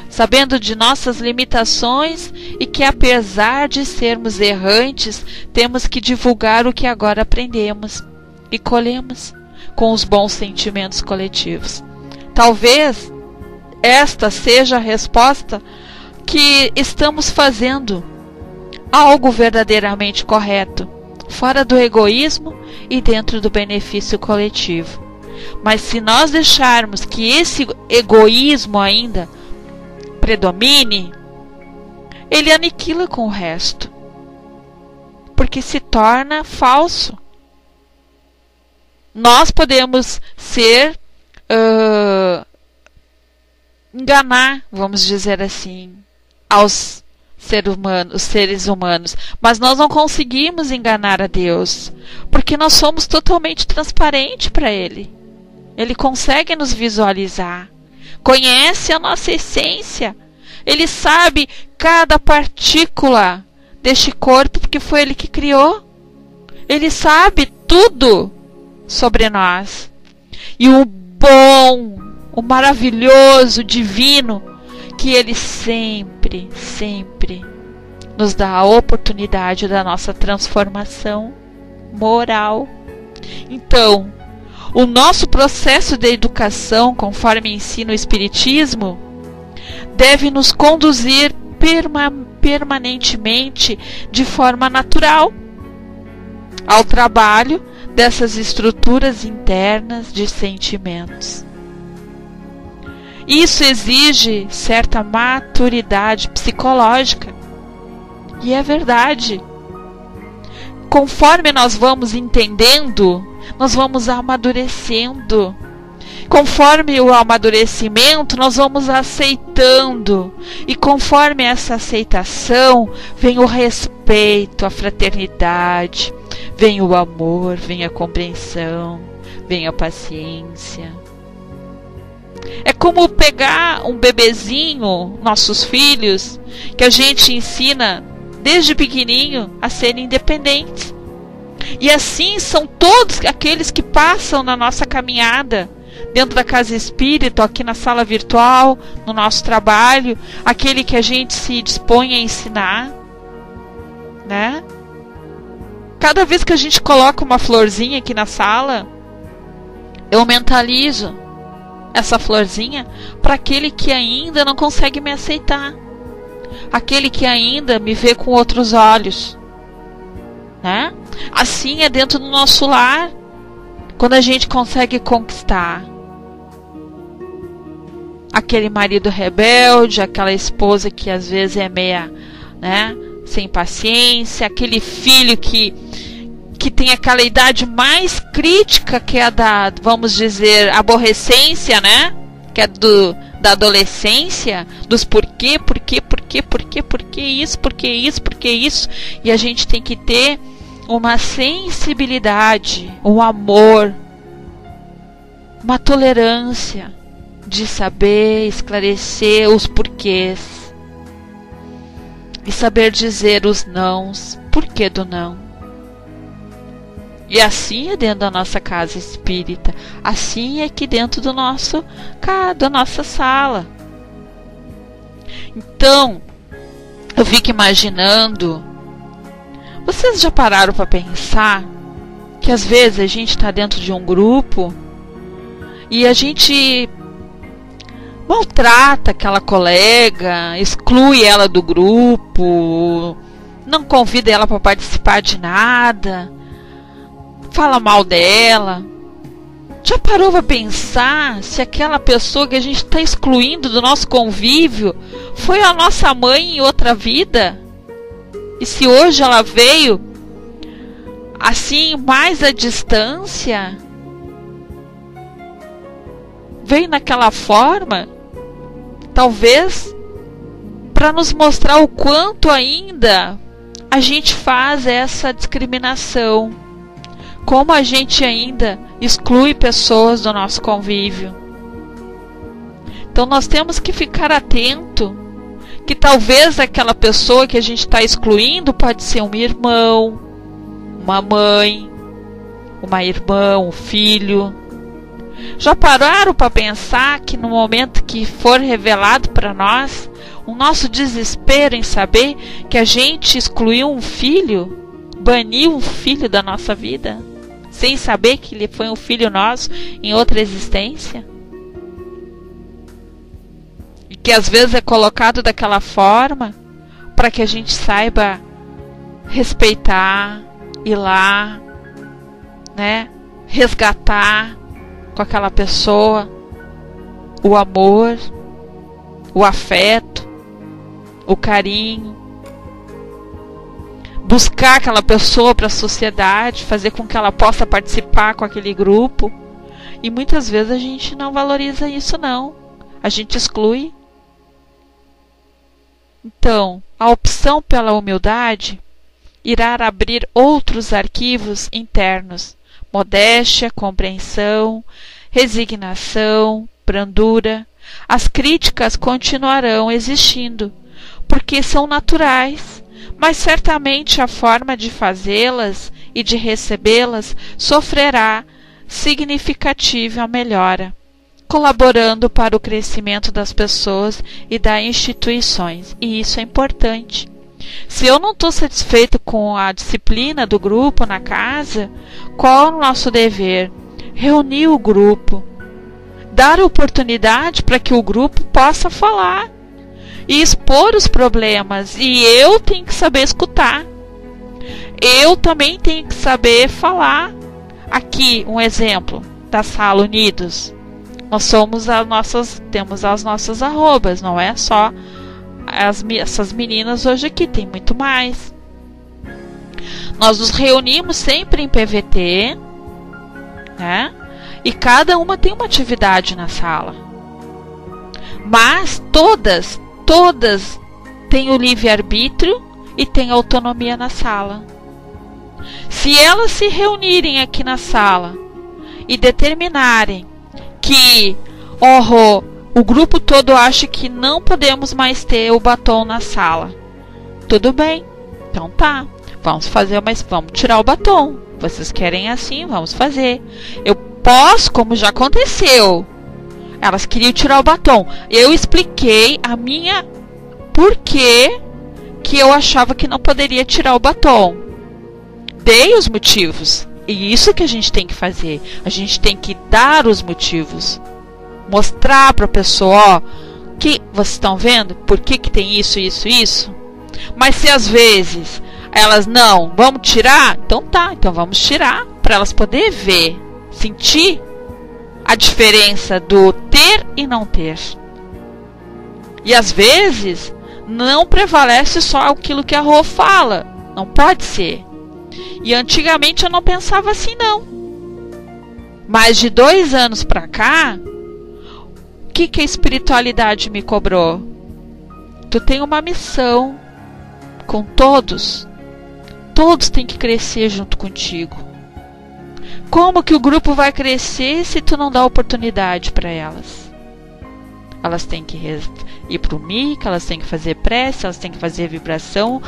sabendo de nossas limitações e que, apesar de sermos errantes, temos que divulgar o que agora aprendemos e colhemos com os bons sentimentos coletivos. Talvez esta seja a resposta, que estamos fazendo algo verdadeiramente correto, fora do egoísmo e dentro do benefício coletivo. Mas se nós deixarmos que esse egoísmo ainda predomine, ele aniquila com o resto, porque se torna falso. Nós podemos enganar, vamos dizer assim, aos seres humanos, mas nós não conseguimos enganar a Deus, porque nós somos totalmente transparentes para Ele. Ele consegue nos visualizar, conhece a nossa essência, Ele sabe cada partícula deste corpo, porque foi Ele que criou. Ele sabe tudo sobre nós. E o bom, o maravilhoso, divino, que Ele sempre, sempre nos dá a oportunidade da nossa transformação moral. Então, o nosso processo de educação, conforme ensina o Espiritismo, deve nos conduzir permanentemente, de forma natural, ao trabalho dessas estruturas internas de sentimentos. Isso exige certa maturidade psicológica. E é verdade. Conforme nós vamos entendendo, nós vamos amadurecendo. Conforme o amadurecimento, nós vamos aceitando. E conforme essa aceitação, vem o respeito, a fraternidade, vem o amor, vem a compreensão, vem a paciência. É como pegar um bebezinho, nossos filhos, que a gente ensina desde pequenininho a serem independentes. E assim são todos aqueles que passam na nossa caminhada, dentro da casa espírita, aqui na sala virtual, no nosso trabalho, aquele que a gente se dispõe a ensinar, né? Cada vez que a gente coloca uma florzinha aqui na sala, eu mentalizo essa florzinha para aquele que ainda não consegue me aceitar, aquele que ainda me vê com outros olhos, né? Assim é dentro do nosso lar, quando a gente consegue conquistar aquele marido rebelde, aquela esposa que às vezes é meia, né, sem paciência, aquele filho que tem aquela idade mais crítica, que é a da, vamos dizer, aborrecência, né? Que é da adolescência, dos por quê isso. E a gente tem que ter uma sensibilidade, um amor, uma tolerância de saber esclarecer os porquês e saber dizer os nãos, porquê do não. E assim é dentro da nossa casa espírita, assim é aqui dentro da nossa sala. Então, eu fico imaginando, vocês já pararam para pensar que às vezes a gente está dentro de um grupo e a gente maltrata aquela colega, exclui ela do grupo, não convida ela para participar de nada, fala mal dela. Já parou para pensar se aquela pessoa que a gente está excluindo do nosso convívio foi a nossa mãe em outra vida? E se hoje ela veio assim mais à distância, veio naquela forma, talvez para nos mostrar o quanto ainda a gente faz essa discriminação como a gente ainda exclui pessoas do nosso convívio. Então nós temos que ficar atento que talvez aquela pessoa que a gente está excluindo pode ser um irmão, uma mãe, uma irmã, um filho. Já pararam para pensar que no momento que for revelado para nós o nosso desespero em saber que a gente excluiu um filho, baniu um filho da nossa vida, sem saber que ele foi um filho nosso em outra existência? E que às vezes é colocado daquela forma para que a gente saiba respeitar, ir lá, né, resgatar com aquela pessoa o amor, o afeto, o carinho, buscar aquela pessoa para a sociedade, fazer com que ela possa participar com aquele grupo. E muitas vezes a gente não valoriza isso, não. A gente exclui. Então, a opção pela humildade irá abrir outros arquivos internos: modéstia, compreensão, resignação, brandura. As críticas continuarão existindo, porque são naturais, mas certamente a forma de fazê-las e de recebê-las sofrerá significativa melhora, colaborando para o crescimento das pessoas e das instituições. E isso é importante. Se eu não estou satisfeito com a disciplina do grupo na casa, qual é o nosso dever? Reunir o grupo, dar oportunidade para que o grupo possa falar e expor os problemas. E eu tenho que saber escutar. Eu também tenho que saber falar. Aqui um exemplo da Sala Unidos. Nós temos as nossas arrobas, não é só essas meninas hoje aqui, tem muito mais. Nós nos reunimos sempre em PVT, né? E cada uma tem uma atividade na sala. Mas todas têm o livre-arbítrio e têm autonomia na sala. Se elas se reunirem aqui na sala e determinarem que o grupo todo acha que não podemos mais ter o batom na sala, tudo bem, então tá, vamos tirar o batom. Vocês querem assim, vamos fazer. Eu posso, como já aconteceu, elas queriam tirar o batom, eu expliquei a minha porquê que eu achava que não poderia tirar o batom, dei os motivos. E isso que a gente tem que fazer, a gente tem que dar os motivos, mostrar para a pessoa, ó, que vocês estão vendo por que tem isso. Mas se às vezes elas não, vamos tirar, então tá, então vamos tirar, para elas poderem ver, sentir a diferença do ter e não ter. E às vezes não prevalece só aquilo que a Rô fala, não pode ser. E antigamente eu não pensava assim, não. Mas de 2 anos para cá, o que a espiritualidade me cobrou? Tu tem uma missão com todos. Todos têm que crescer junto contigo. Como que o grupo vai crescer se tu não dá oportunidade para elas? Elas têm que ir para o MIC, elas têm que fazer prece, elas têm que fazer vibração,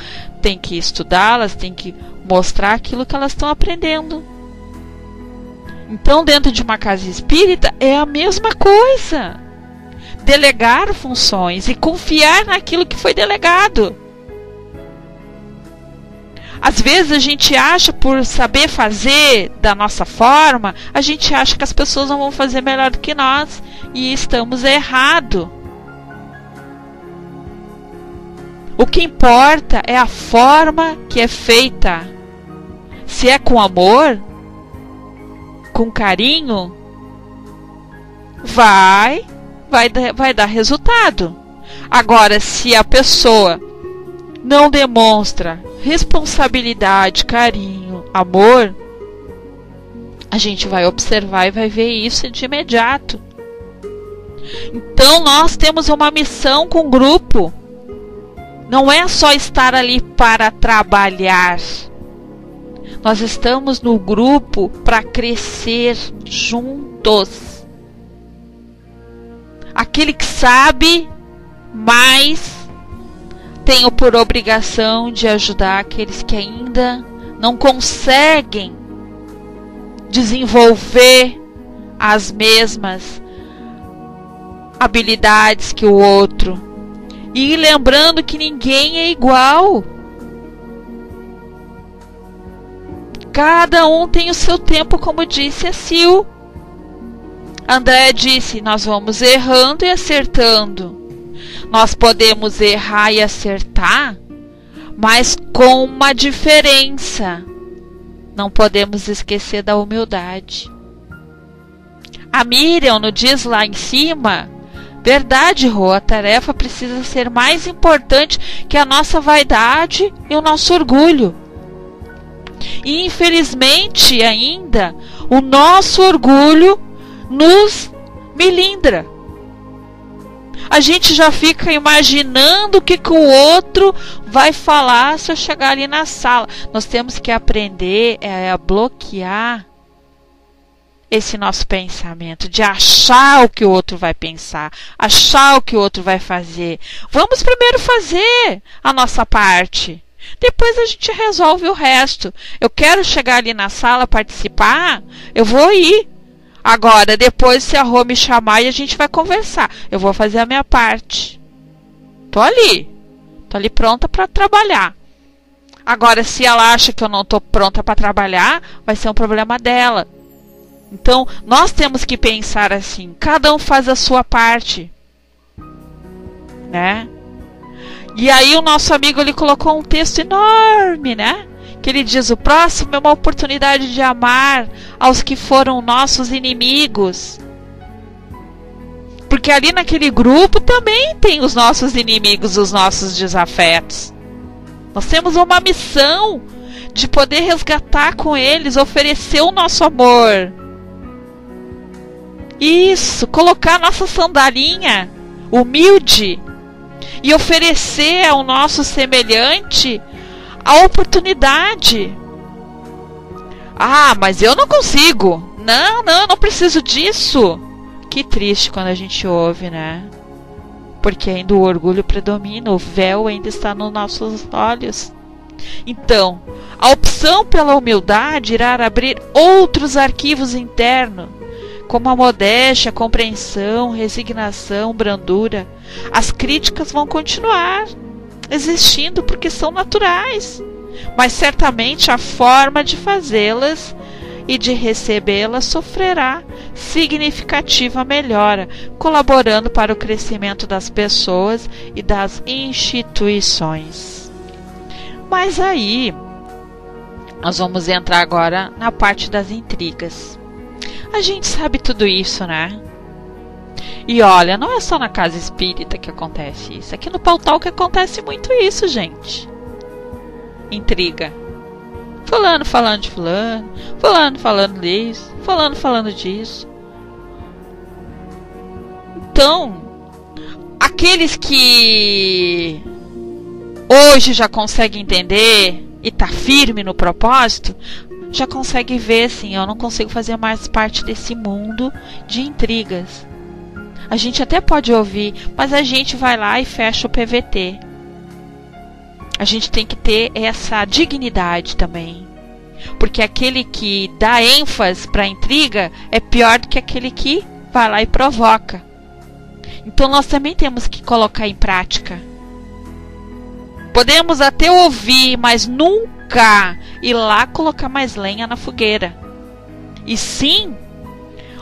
têm que estudar, elas têm que mostrar aquilo que elas estão aprendendo. Então, dentro de uma casa espírita é a mesma coisa. Delegar funções e confiar naquilo que foi delegado. Às vezes a gente acha, por saber fazer da nossa forma, a gente acha que as pessoas não vão fazer melhor do que nós. E estamos errados. O que importa é a forma que é feita. Se é com amor, com carinho, vai dar resultado. Agora, se a pessoa não demonstra responsabilidade, carinho, amor, a gente vai observar e vai ver isso de imediato. Então nós temos uma missão com o grupo. Não é só estar ali para trabalhar. Nós estamos no grupo para crescer juntos. Aquele que sabe mais tem por obrigação de ajudar aqueles que ainda não conseguem desenvolver as mesmas habilidades que o outro. E lembrando que ninguém é igual. Cada um tem o seu tempo, como disse a Sil. André disse, nós vamos errando e acertando. Nós podemos errar e acertar, mas com uma diferença. Não podemos esquecer da humildade. A Miriam nos diz lá em cima, verdade, Rô, a tarefa precisa ser mais importante que a nossa vaidade e o nosso orgulho. E infelizmente ainda o nosso orgulho nos melindra. A gente já fica imaginando o que o outro vai falar se eu chegar ali na sala. Nós temos que aprender a bloquear esse nosso pensamento, de achar o que o outro vai pensar, achar o que o outro vai fazer. Vamos primeiro fazer a nossa parte. Depois a gente resolve o resto. Eu quero chegar ali na sala, participar, eu vou ir. Agora, depois se a Rô me chamar e a gente vai conversar. Eu vou fazer a minha parte. Tô ali pronta para trabalhar. Agora, se ela acha que eu não tô pronta para trabalhar, vai ser um problema dela. Então, nós temos que pensar assim, cada um faz a sua parte, né? E aí o nosso amigo ele colocou um texto enorme, né? Que ele diz, o próximo é uma oportunidade de amar aos que foram nossos inimigos. Porque ali naquele grupo também tem os nossos inimigos, os nossos desafetos. Nós temos uma missão de poder resgatar com eles, oferecer o nosso amor. Isso, colocar nossa sandalinha humilde e oferecer ao nosso semelhante a oportunidade. Ah, mas eu não consigo. Não preciso disso. Que triste quando a gente ouve, né? Porque ainda o orgulho predomina, o véu ainda está nos nossos olhos. Então, a opção pela humildade irá abrir outros arquivos internos, como a modéstia, a compreensão, resignação, brandura. As críticas vão continuar existindo porque são naturais, mas certamente a forma de fazê-las e de recebê-las sofrerá significativa melhora, colaborando para o crescimento das pessoas e das instituições. Mas aí, nós vamos entrar agora na parte das intrigas. A gente sabe tudo isso, né? E olha, não é só na casa espírita que acontece isso. Aqui no Pautal que acontece muito isso, gente. Intriga. Fulano falando de fulano, fulano falando disso, fulano falando disso. Então, aqueles que hoje já conseguem entender e tá firme no propósito, já consegue ver assim, eu não consigo fazer mais parte desse mundo de intrigas. A gente até pode ouvir, mas a gente vai lá e fecha o PVT. A gente tem que ter essa dignidade também. Porque aquele que dá ênfase para a intriga é pior do que aquele que vai lá e provoca. Então nós também temos que colocar em prática. Podemos até ouvir, mas nunca ir lá colocar mais lenha na fogueira. E sim,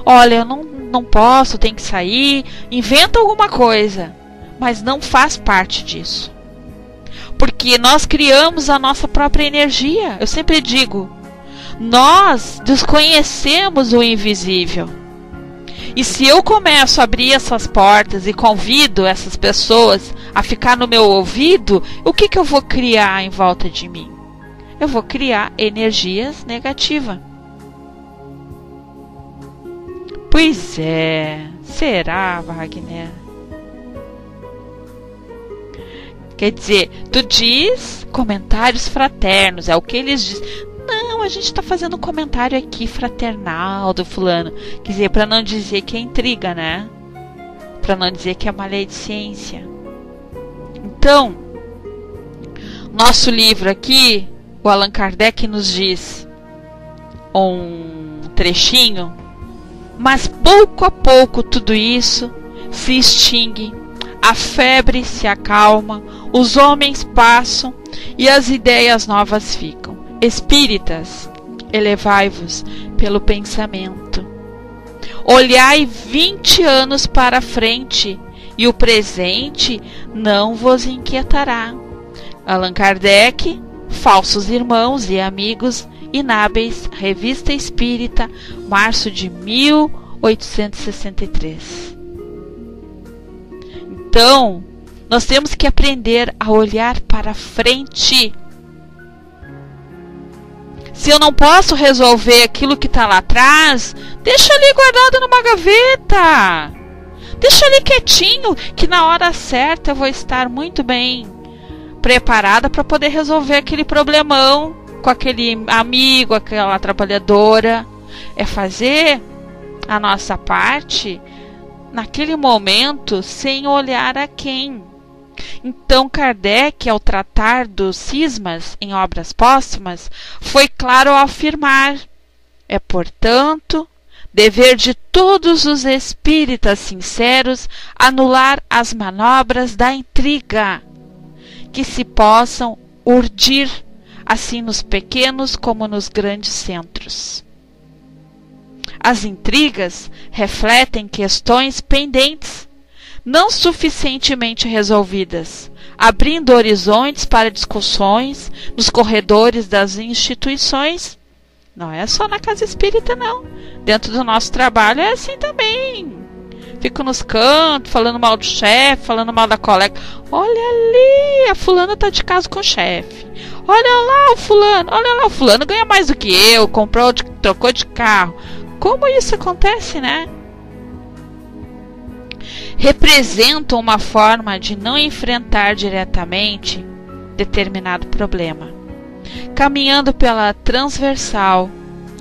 olha, eu não posso, tenho que sair, inventa alguma coisa, mas não faz parte disso. Porque nós criamos a nossa própria energia. Eu sempre digo, nós desconhecemos o invisível. E se eu começo a abrir essas portas e convido essas pessoas a ficar no meu ouvido, o que eu vou criar em volta de mim? Eu vou criar energias negativas. Pois é, será, Wagner? Quer dizer, tu diz comentários fraternos, é o que eles dizem. Não, gente está fazendo um comentário aqui fraternal do fulano. Quer dizer, para não dizer que é intriga, né? Para não dizer que é maledicência. Então, nosso livro aqui, o Allan Kardec nos diz um trechinho, mas pouco a pouco tudo isso se extingue, a febre se acalma, os homens passam e as ideias novas ficam. Espíritas, elevai-vos pelo pensamento. Olhai 20 anos para frente e o presente não vos inquietará. Allan Kardec, Falsos Irmãos e Amigos Inábeis, Revista Espírita, março de 1863. Então, nós temos que aprender a olhar para frente. Se eu não posso resolver aquilo que está lá atrás, deixa ali guardado numa gaveta. Deixa ali quietinho, que na hora certa eu vou estar muito bem preparada para poder resolver aquele problemão com aquele amigo, aquela trabalhadora. É fazer a nossa parte naquele momento sem olhar a quem. Então Kardec, ao tratar dos cismas em obras póstumas, foi claro ao afirmar: é, portanto, dever de todos os espíritas sinceros anular as manobras da intriga, que se possam urdir assim nos pequenos como nos grandes centros. As intrigas refletem questões pendentes, não suficientemente resolvidas, abrindo horizontes para discussões nos corredores das instituições. Não é só na casa espírita, não. Dentro do nosso trabalho é assim também. Fico nos cantos, falando mal do chefe, falando mal da colega. Olha ali, a fulana tá de caso com o chefe. Olha lá o fulano ganha mais do que eu, trocou de carro. Como isso acontece, né? Representam uma forma de não enfrentar diretamente determinado problema, caminhando pela transversal,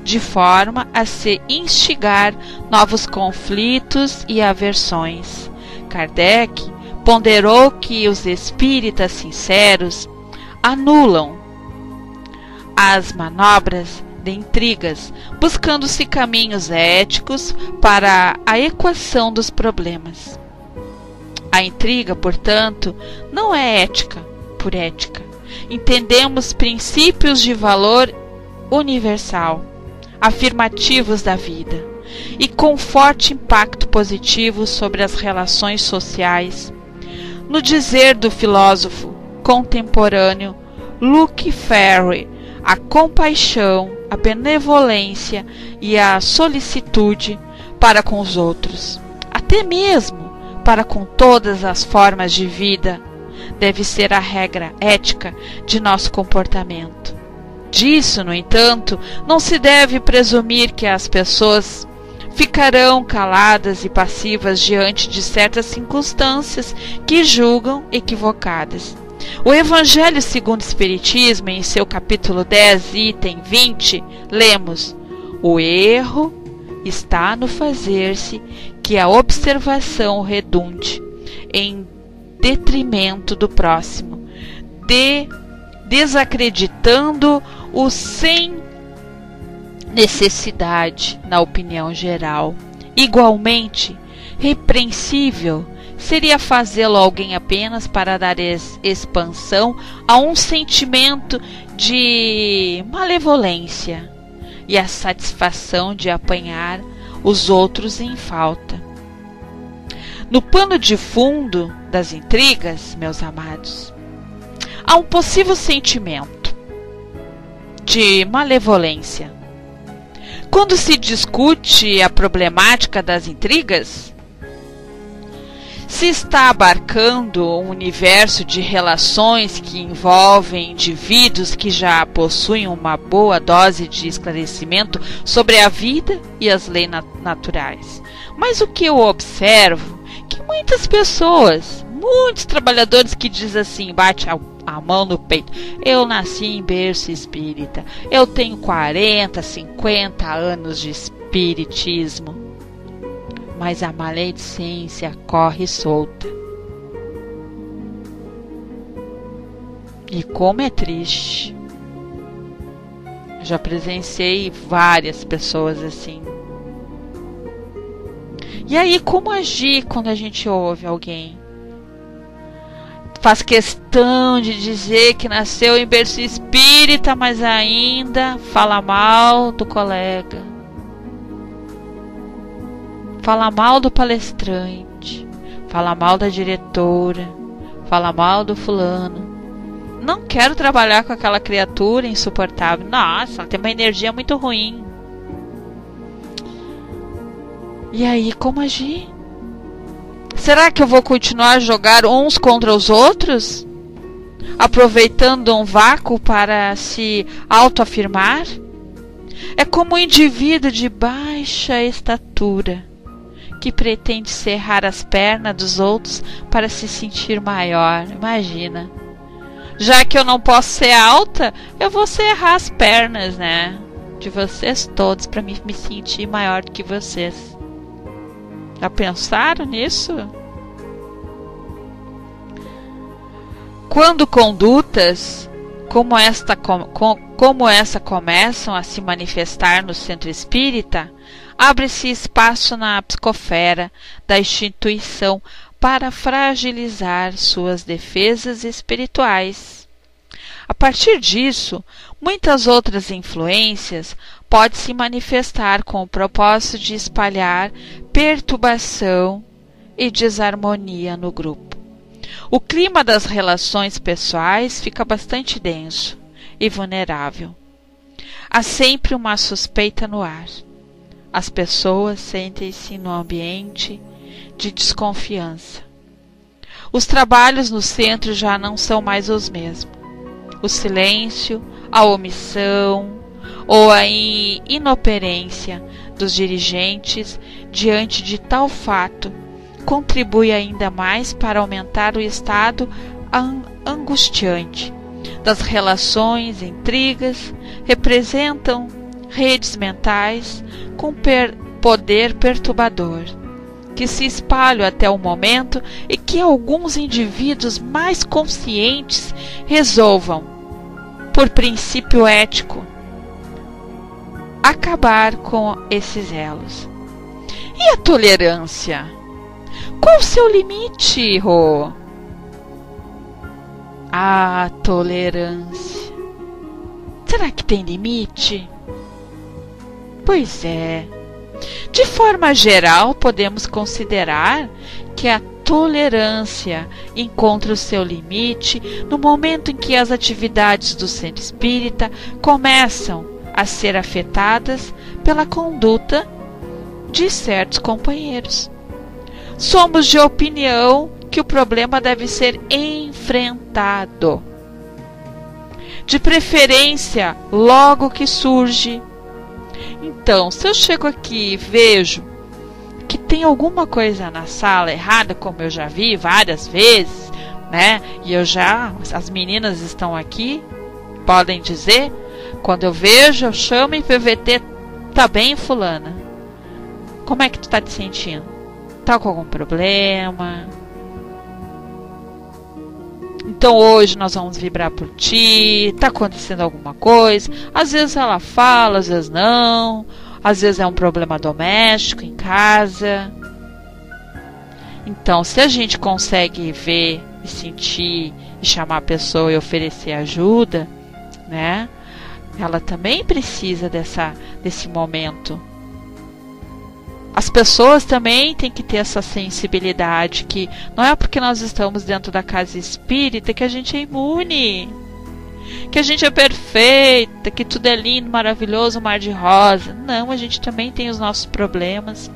de forma a se instigar novos conflitos e aversões. Kardec ponderou que os espíritas sinceros anulam as manobras de intrigas, buscando-se caminhos éticos para a equação dos problemas. A intriga, portanto, não é ética por ética. Entendemos princípios de valor universal, afirmativos da vida, e com forte impacto positivo sobre as relações sociais. No dizer do filósofo contemporâneo Luke Ferry, a compaixão, a benevolência e a solicitude para com os outros, até mesmo para com todas as formas de vida, deve ser a regra ética de nosso comportamento. Disso, no entanto, não se deve presumir que as pessoas ficarão caladas e passivas diante de certas circunstâncias que julgam equivocadas. O Evangelho segundo o Espiritismo, em seu capítulo 10, item 20, lemos: o erro está no fazer-se que a observação redunde em detrimento do próximo, desacreditando-o sem necessidade na opinião geral. Igualmente, repreensível seria fazê-lo alguém apenas para dar expansão a um sentimento de malevolência e a satisfação de apanhar os outros em falta. No pano de fundo das intrigas, meus amados, há um possível sentimento de malevolência. Quando se discute a problemática das intrigas, se está abarcando um universo de relações que envolvem indivíduos que já possuem uma boa dose de esclarecimento sobre a vida e as leis naturais. Mas o que eu observo é que muitas pessoas, muitos trabalhadores que dizem assim, bate a mão no peito. Eu nasci em berço espírita. Eu tenho 40, 50 anos de espiritismo. Mas a maledicência corre solta. E como é triste. Já presenciei várias pessoas assim. E aí, como agir quando a gente ouve alguém? Faz questão de dizer que nasceu em berço espírita, mas ainda fala mal do colega. Fala mal do palestrante. Fala mal da diretora. Fala mal do fulano. Não quero trabalhar com aquela criatura insuportável. Nossa, ela tem uma energia muito ruim. E aí, como agir? Será que eu vou continuar a jogar uns contra os outros? Aproveitando um vácuo para se autoafirmar? É como um indivíduo de baixa estatura que pretende serrar as pernas dos outros para se sentir maior. Imagina. Já que eu não posso ser alta, eu vou serrar as pernas, né? De vocês todos para me sentir maior do que vocês. Já pensaram nisso? Quando condutas como essa começam a se manifestar no centro espírita, abre-se espaço na psicosfera da instituição para fragilizar suas defesas espirituais. A partir disso, muitas outras influências podem se manifestar com o propósito de espalhar perturbação e desarmonia no grupo. O clima das relações pessoais fica bastante denso e vulnerável. Há sempre uma suspeita no ar. As pessoas sentem-se num ambiente de desconfiança. Os trabalhos no centro já não são mais os mesmos. O silêncio, a omissão ou a inoperância dos dirigentes diante de tal fato contribui ainda mais para aumentar o estado angustiante das relações, intrigas, representam redes mentais com poder perturbador, que se espalham até o momento em que alguns indivíduos mais conscientes resolvam, por princípio ético, acabar com esses elos. E a tolerância? Qual o seu limite, Rô? A tolerância. Será que tem limite? Pois é. De forma geral, podemos considerar que a tolerância encontra o seu limite no momento em que as atividades do centro espírita começam a ser afetadas pela conduta de certos companheiros. Somos de opinião que o problema deve ser enfrentado, de preferência logo que surge. Então, se eu chego aqui e vejo que tem alguma coisa na sala errada, como eu já vi várias vezes, né? E as meninas estão aqui, podem dizer, quando eu vejo, eu chamo em PVT, tá bem, fulana? Como é que tu tá te sentindo? Tá com algum problema? Então hoje nós vamos vibrar por ti, tá acontecendo alguma coisa. Às vezes ela fala, às vezes não. Às vezes é um problema doméstico em casa. Então, se a gente consegue ver e sentir e chamar a pessoa e oferecer ajuda, né? Ela também precisa desse momento. As pessoas também têm que ter essa sensibilidade, que não é porque nós estamos dentro da casa espírita que a gente é imune, que a gente é perfeita, que tudo é lindo, maravilhoso, mar de rosa. Não, a gente também tem os nossos problemas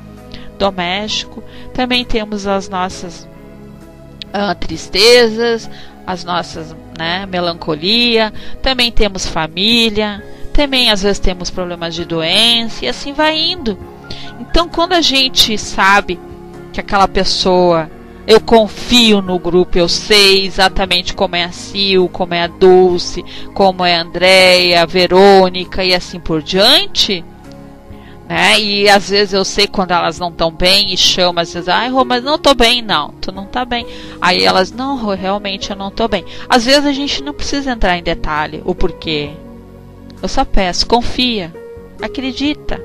domésticos, também temos as nossas tristezas, as nossas, né, melancolia, também temos família, também às vezes temos problemas de doença e assim vai indo. Então, quando a gente sabe que aquela pessoa Eu confio no grupo, eu sei exatamente como é a Sil, como é a Dulce, como é a Andréia, a Verônica e assim por diante, né? E às vezes eu sei quando elas não estão bem e chamo, às vezes, ai, Rô, mas não tô bem. Não, tu não tá bem. Aí elas, não, Rô, realmente eu não tô bem. Às vezes a gente não precisa entrar em detalhe o porquê. Eu só peço, confia, acredita,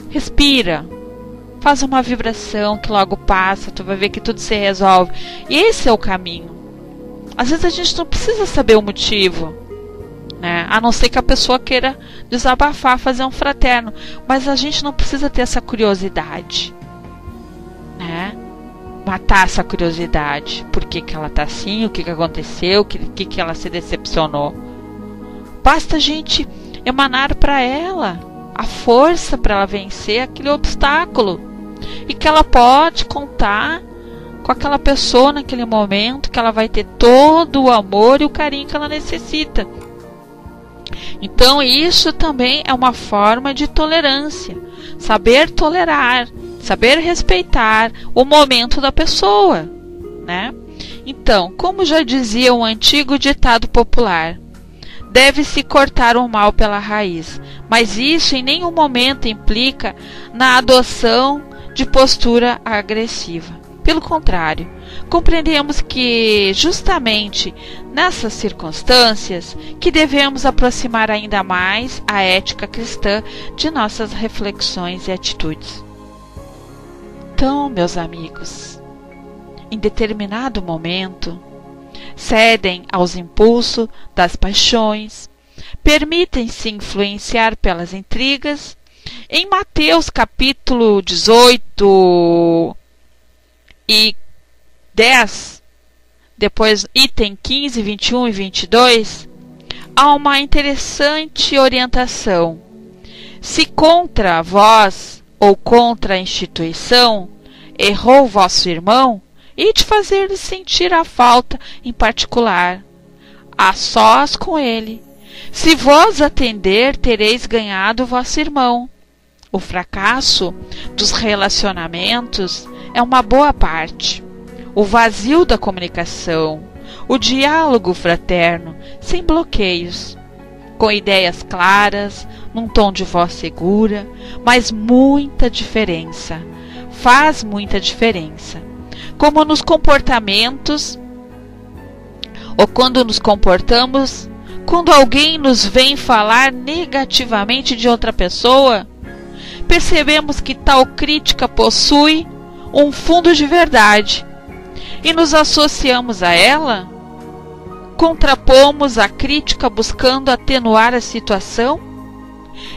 respira. Faz uma vibração que logo passa, tu vai ver que tudo se resolve. E esse é o caminho. Às vezes a gente não precisa saber o motivo, né? A não ser que a pessoa queira desabafar, fazer um fraterno. Mas a gente não precisa ter essa curiosidade, né? Matar essa curiosidade. Por que ela tá assim? O que aconteceu? O que ela se decepcionou? Basta a gente emanar para ela a força para ela vencer aquele obstáculo. E que ela pode contar com aquela pessoa naquele momento, que ela vai ter todo o amor e o carinho que ela necessita. Então isso também é uma forma de tolerância. Saber tolerar, saber respeitar o momento da pessoa, né? Então, como já dizia um antigo ditado popular, deve-se cortar o mal pela raiz, mas isso em nenhum momento implica na adoção de postura agressiva. Pelo contrário, compreendemos que justamente nessas circunstâncias que devemos aproximar ainda mais a ética cristã de nossas reflexões e atitudes. Então, meus amigos, em determinado momento, cedem aos impulsos das paixões, permitem-se influenciar pelas intrigas. Em Mateus capítulo 18 e 10, depois item 15, 21 e 22, há uma interessante orientação. Se contra vós ou contra a instituição errou vosso irmão, ide fazer-lhe sentir a falta em particular, a sós com ele. Se vós atender, tereis ganhado vosso irmão. O fracasso dos relacionamentos é uma boa parte. O vazio da comunicação, o diálogo fraterno, sem bloqueios, com ideias claras, num tom de voz segura, mas muita diferença. Faz muita diferença. Como nos comportamentos, ou quando nos comportamos, quando alguém nos vem falar negativamente de outra pessoa, percebemos que tal crítica possui um fundo de verdade e nos associamos a ela? Contrapomos a crítica buscando atenuar a situação?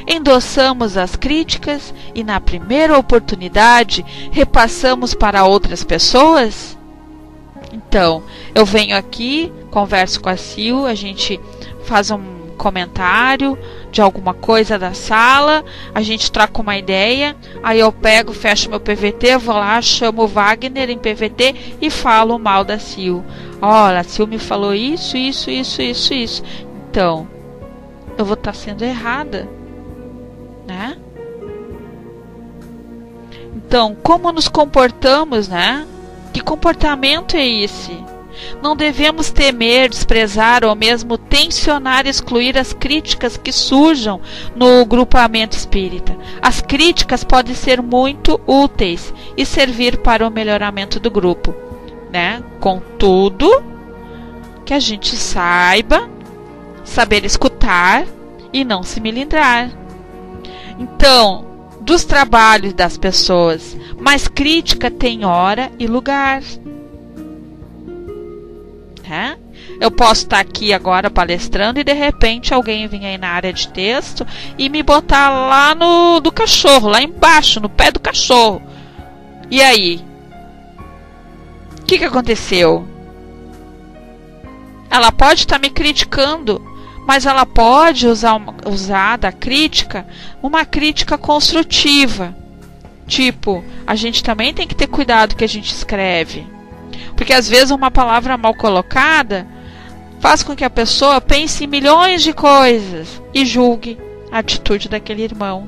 Endossamos as críticas e, na primeira oportunidade, repassamos para outras pessoas? Então, eu venho aqui, converso com a Sil, a gente faz um comentário de alguma coisa da sala, a gente troca uma ideia, aí eu pego, fecho meu PVT, vou lá, chamo o Wagner em PVT e falo mal da Sil. Olha, a Sil me falou isso. Então, eu vou estar sendo errada, né? Então, como nos comportamos, né? Que comportamento é esse? Não devemos temer, desprezar ou mesmo tensionar excluir as críticas que surjam no grupamento espírita. As críticas podem ser muito úteis e servir para o melhoramento do grupo, né? Contudo, que a gente saiba saber escutar e não se melindrar. Então, dos trabalhos das pessoas, mas crítica tem hora e lugar. Eu posso estar aqui agora palestrando e de repente alguém vir aí na área de texto e me botar lá do cachorro, lá embaixo, no pé do cachorro. E aí? O que aconteceu? Ela pode estar me criticando, mas ela pode usar da crítica uma crítica construtiva. Tipo, a gente também tem que ter cuidado que a gente escreve. Porque às vezes uma palavra mal colocada faz com que a pessoa pense em milhões de coisas e julgue a atitude daquele irmão.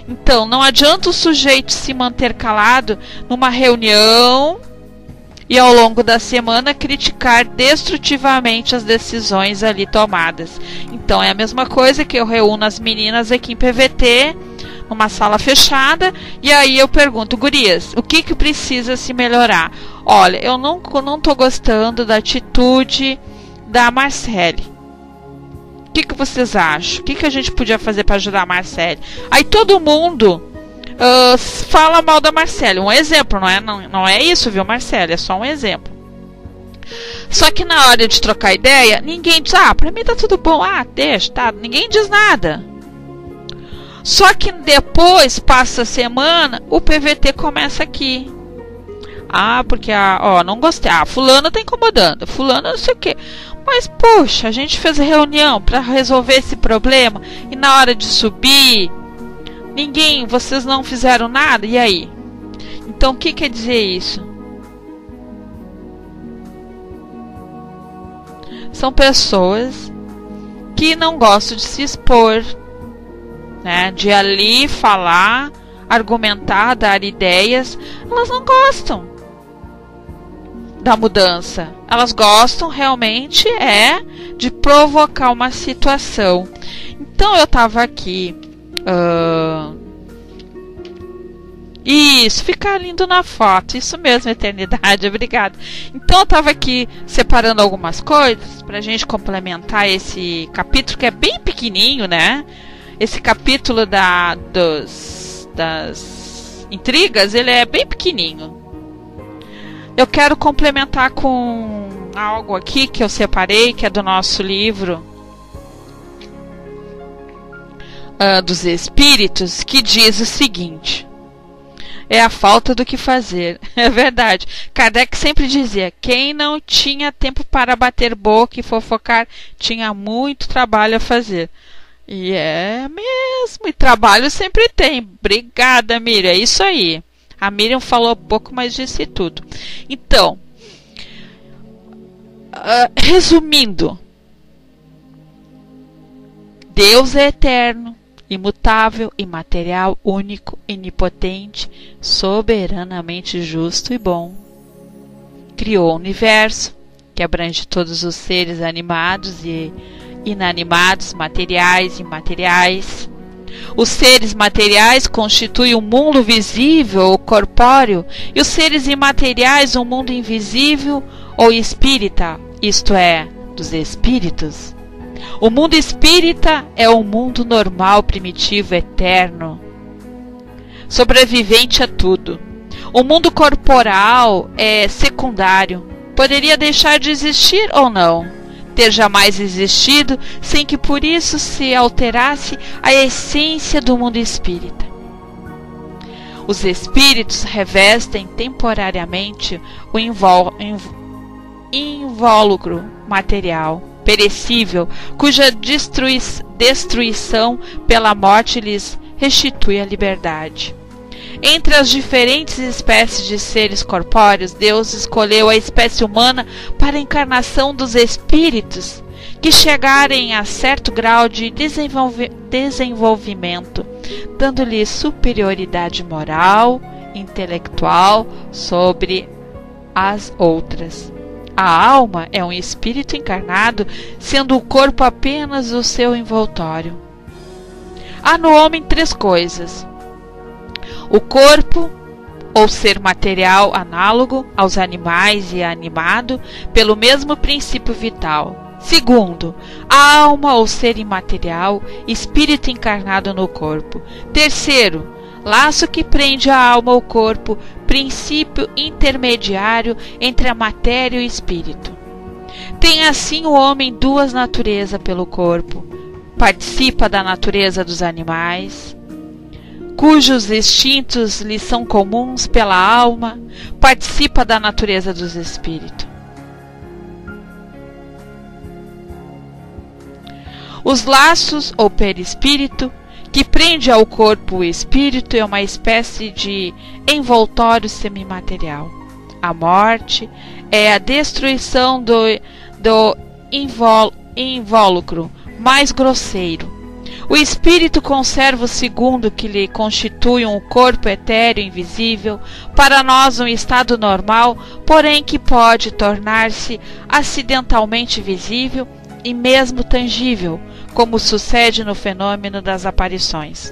Então, não adianta o sujeito se manter calado numa reunião e ao longo da semana criticar destrutivamente as decisões ali tomadas. Então é a mesma coisa que eu reúno as meninas aqui em PVT, numa sala fechada, e aí eu pergunto: gurias, o que precisa se melhorar? Olha, eu não tô gostando da atitude da Marcele. O que vocês acham? O que a gente podia fazer para ajudar a Marcele? Aí todo mundo fala mal da Marcele. Um exemplo, não é isso, viu, Marcele? É só um exemplo. Só que na hora de trocar ideia, ninguém diz: pra mim tá tudo bom, deixa, tá. Ninguém diz nada. Só que depois, passa a semana, o PVT começa aqui. Porque não gostei. Fulano tá incomodando. Fulano não sei o quê. Mas, poxa, a gente fez reunião para resolver esse problema e na hora de subir, vocês não fizeram nada, e aí? Então, o que quer dizer isso? São pessoas que não gostam de se expor, né? De ali falar, argumentar, dar ideias. Elas não gostam da mudança. Elas gostam realmente de provocar uma situação. Então eu tava aqui isso, ficar lindo na foto. Isso mesmo, eternidade, obrigada. Então eu tava aqui separando algumas coisas pra gente complementar esse capítulo, que é bem pequenininho, né? Esse capítulo das intrigas, ele é bem pequenininho. Eu quero complementar com algo aqui que eu separei, que é do nosso livro dos Espíritos, que diz o seguinte: é a falta do que fazer. É verdade. Kardec sempre dizia: quem não tinha tempo para bater boca e fofocar tinha muito trabalho a fazer. E é mesmo, e trabalho sempre tem. Obrigada, Miriam, é isso aí. A Miriam falou pouco, mas disse tudo. Então, resumindo, Deus é eterno, imutável, imaterial, único, onipotente, soberanamente justo e bom. Criou o universo, que abrange todos os seres animados e inanimados, materiais e imateriais. Os seres materiais constituem o mundo visível ou corpóreo, e os seres imateriais o mundo invisível ou espírita, isto é, dos espíritos. O mundo espírita é o mundo normal, primitivo, eterno, sobrevivente a tudo. O mundo corporal é secundário, poderia deixar de existir ou não, ter jamais existido, sem que por isso se alterasse a essência do mundo espírita. Os espíritos revestem temporariamente o invólucro material, perecível, cuja destruição pela morte lhes restitui a liberdade. Entre as diferentes espécies de seres corpóreos, Deus escolheu a espécie humana para a encarnação dos espíritos que chegarem a certo grau de desenvolvimento, dando-lhes superioridade moral, intelectual sobre as outras. A alma é um espírito encarnado, sendo o corpo apenas o seu envoltório. Há no homem três coisas: o corpo, ou ser material análogo aos animais e animado pelo mesmo princípio vital. Segundo, a alma, ou ser imaterial, espírito encarnado no corpo. Terceiro, laço que prende a alma ao corpo, princípio intermediário entre a matéria e o espírito. Tem assim o homem duas naturezas pelo corpo. Participa da natureza dos animais, cujos instintos lhe são comuns pela alma, participa da natureza dos espíritos. Os laços, ou perispírito, que prende ao corpo o espírito, é uma espécie de envoltório semimaterial. A morte é a destruição do invólucro mais grosseiro. O espírito conserva o segundo, que lhe constitui um corpo etéreo invisível, para nós um estado normal, porém que pode tornar-se acidentalmente visível e mesmo tangível, como sucede no fenômeno das aparições.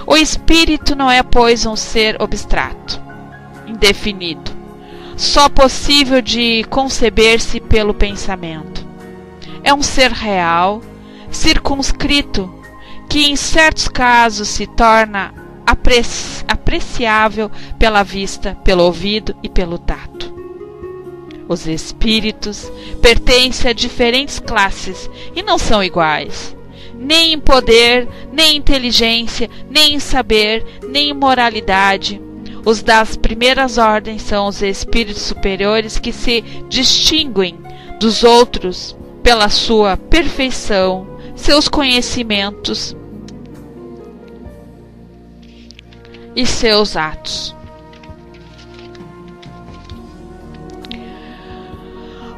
O espírito não é, pois, um ser abstrato, indefinido, só possível de conceber-se pelo pensamento. É um ser real, circunscrito, que em certos casos se torna apreciável pela vista, pelo ouvido e pelo tato. Os espíritos pertencem a diferentes classes e não são iguais, nem em poder, nem em inteligência, nem em saber, nem em moralidade. Os das primeiras ordens são os espíritos superiores, que se distinguem dos outros pela sua perfeição, seus conhecimentos e seus atos.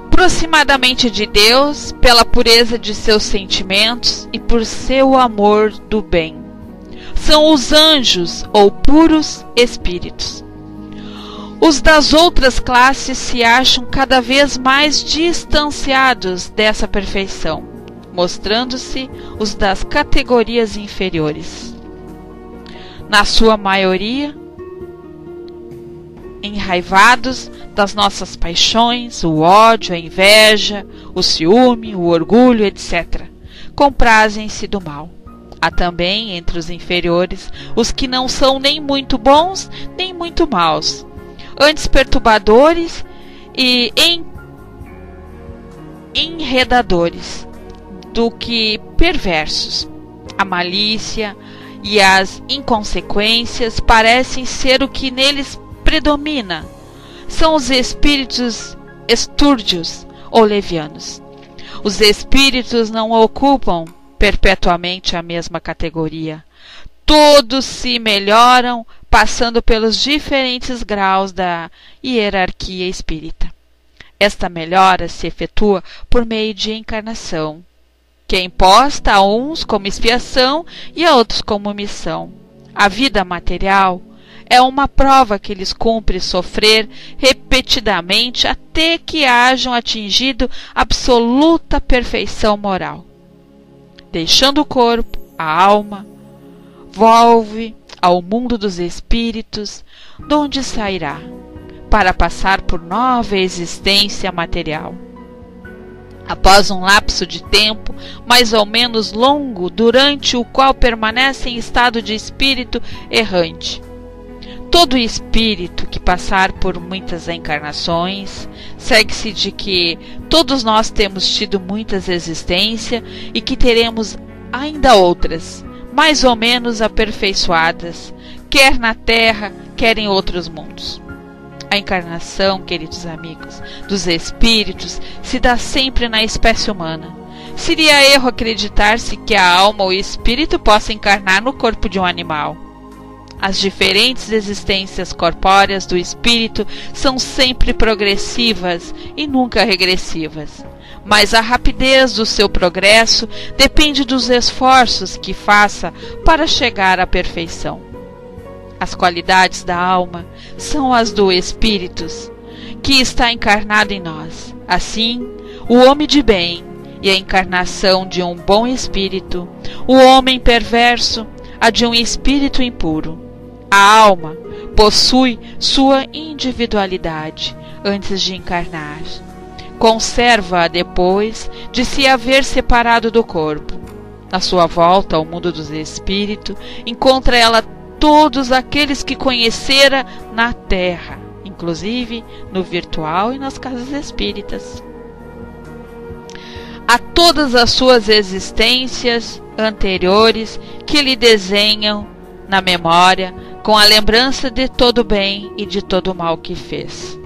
Aproximadamente de Deus, pela pureza de seus sentimentos e por seu amor do bem. São os anjos ou puros espíritos. Os das outras classes se acham cada vez mais distanciados dessa perfeição, mostrando-se os das categorias inferiores. Na sua maioria, enraivados das nossas paixões, o ódio, a inveja, o ciúme, o orgulho, etc. Comprazem-se do mal. Há também, entre os inferiores, os que não são nem muito bons, nem muito maus, antes perturbadores e enredadores, do que perversos. A malícia e as inconsequências parecem ser o que neles predomina. São os espíritos estúrdios ou levianos. Os espíritos não ocupam perpetuamente a mesma categoria. Todos se melhoram, passando pelos diferentes graus da hierarquia espírita. Esta melhora se efetua por meio de encarnação, que é imposta a uns como expiação e a outros como missão. A vida material é uma prova que lhes cumpre sofrer repetidamente até que hajam atingido absoluta perfeição moral. Deixando o corpo, a alma volve ao mundo dos espíritos, donde sairá, para passar por nova existência material. Após um lapso de tempo mais ou menos longo, durante o qual permanece em estado de espírito errante. Todo espírito que passar por muitas encarnações, segue-se de que todos nós temos tido muitas existências e que teremos ainda outras, mais ou menos aperfeiçoadas, quer na Terra, quer em outros mundos. A encarnação, queridos amigos, dos espíritos se dá sempre na espécie humana. Seria erro acreditar-se que a alma ou espírito possa encarnar no corpo de um animal. As diferentes existências corpóreas do espírito são sempre progressivas e nunca regressivas, mas a rapidez do seu progresso depende dos esforços que faça para chegar à perfeição. As qualidades da alma são as do espírito, que está encarnado em nós. Assim, o homem de bem e a encarnação de um bom espírito, o homem perverso, a de um espírito impuro. A alma possui sua individualidade antes de encarnar. Conserva-a depois de se haver separado do corpo. Na sua volta ao mundo dos espíritos, encontra ela todos aqueles que conhecera na terra, inclusive no virtual e nas casas espíritas. A todas as suas existências anteriores que lhe desenham na memória, com a lembrança de todo o bem e de todo o mal que fez.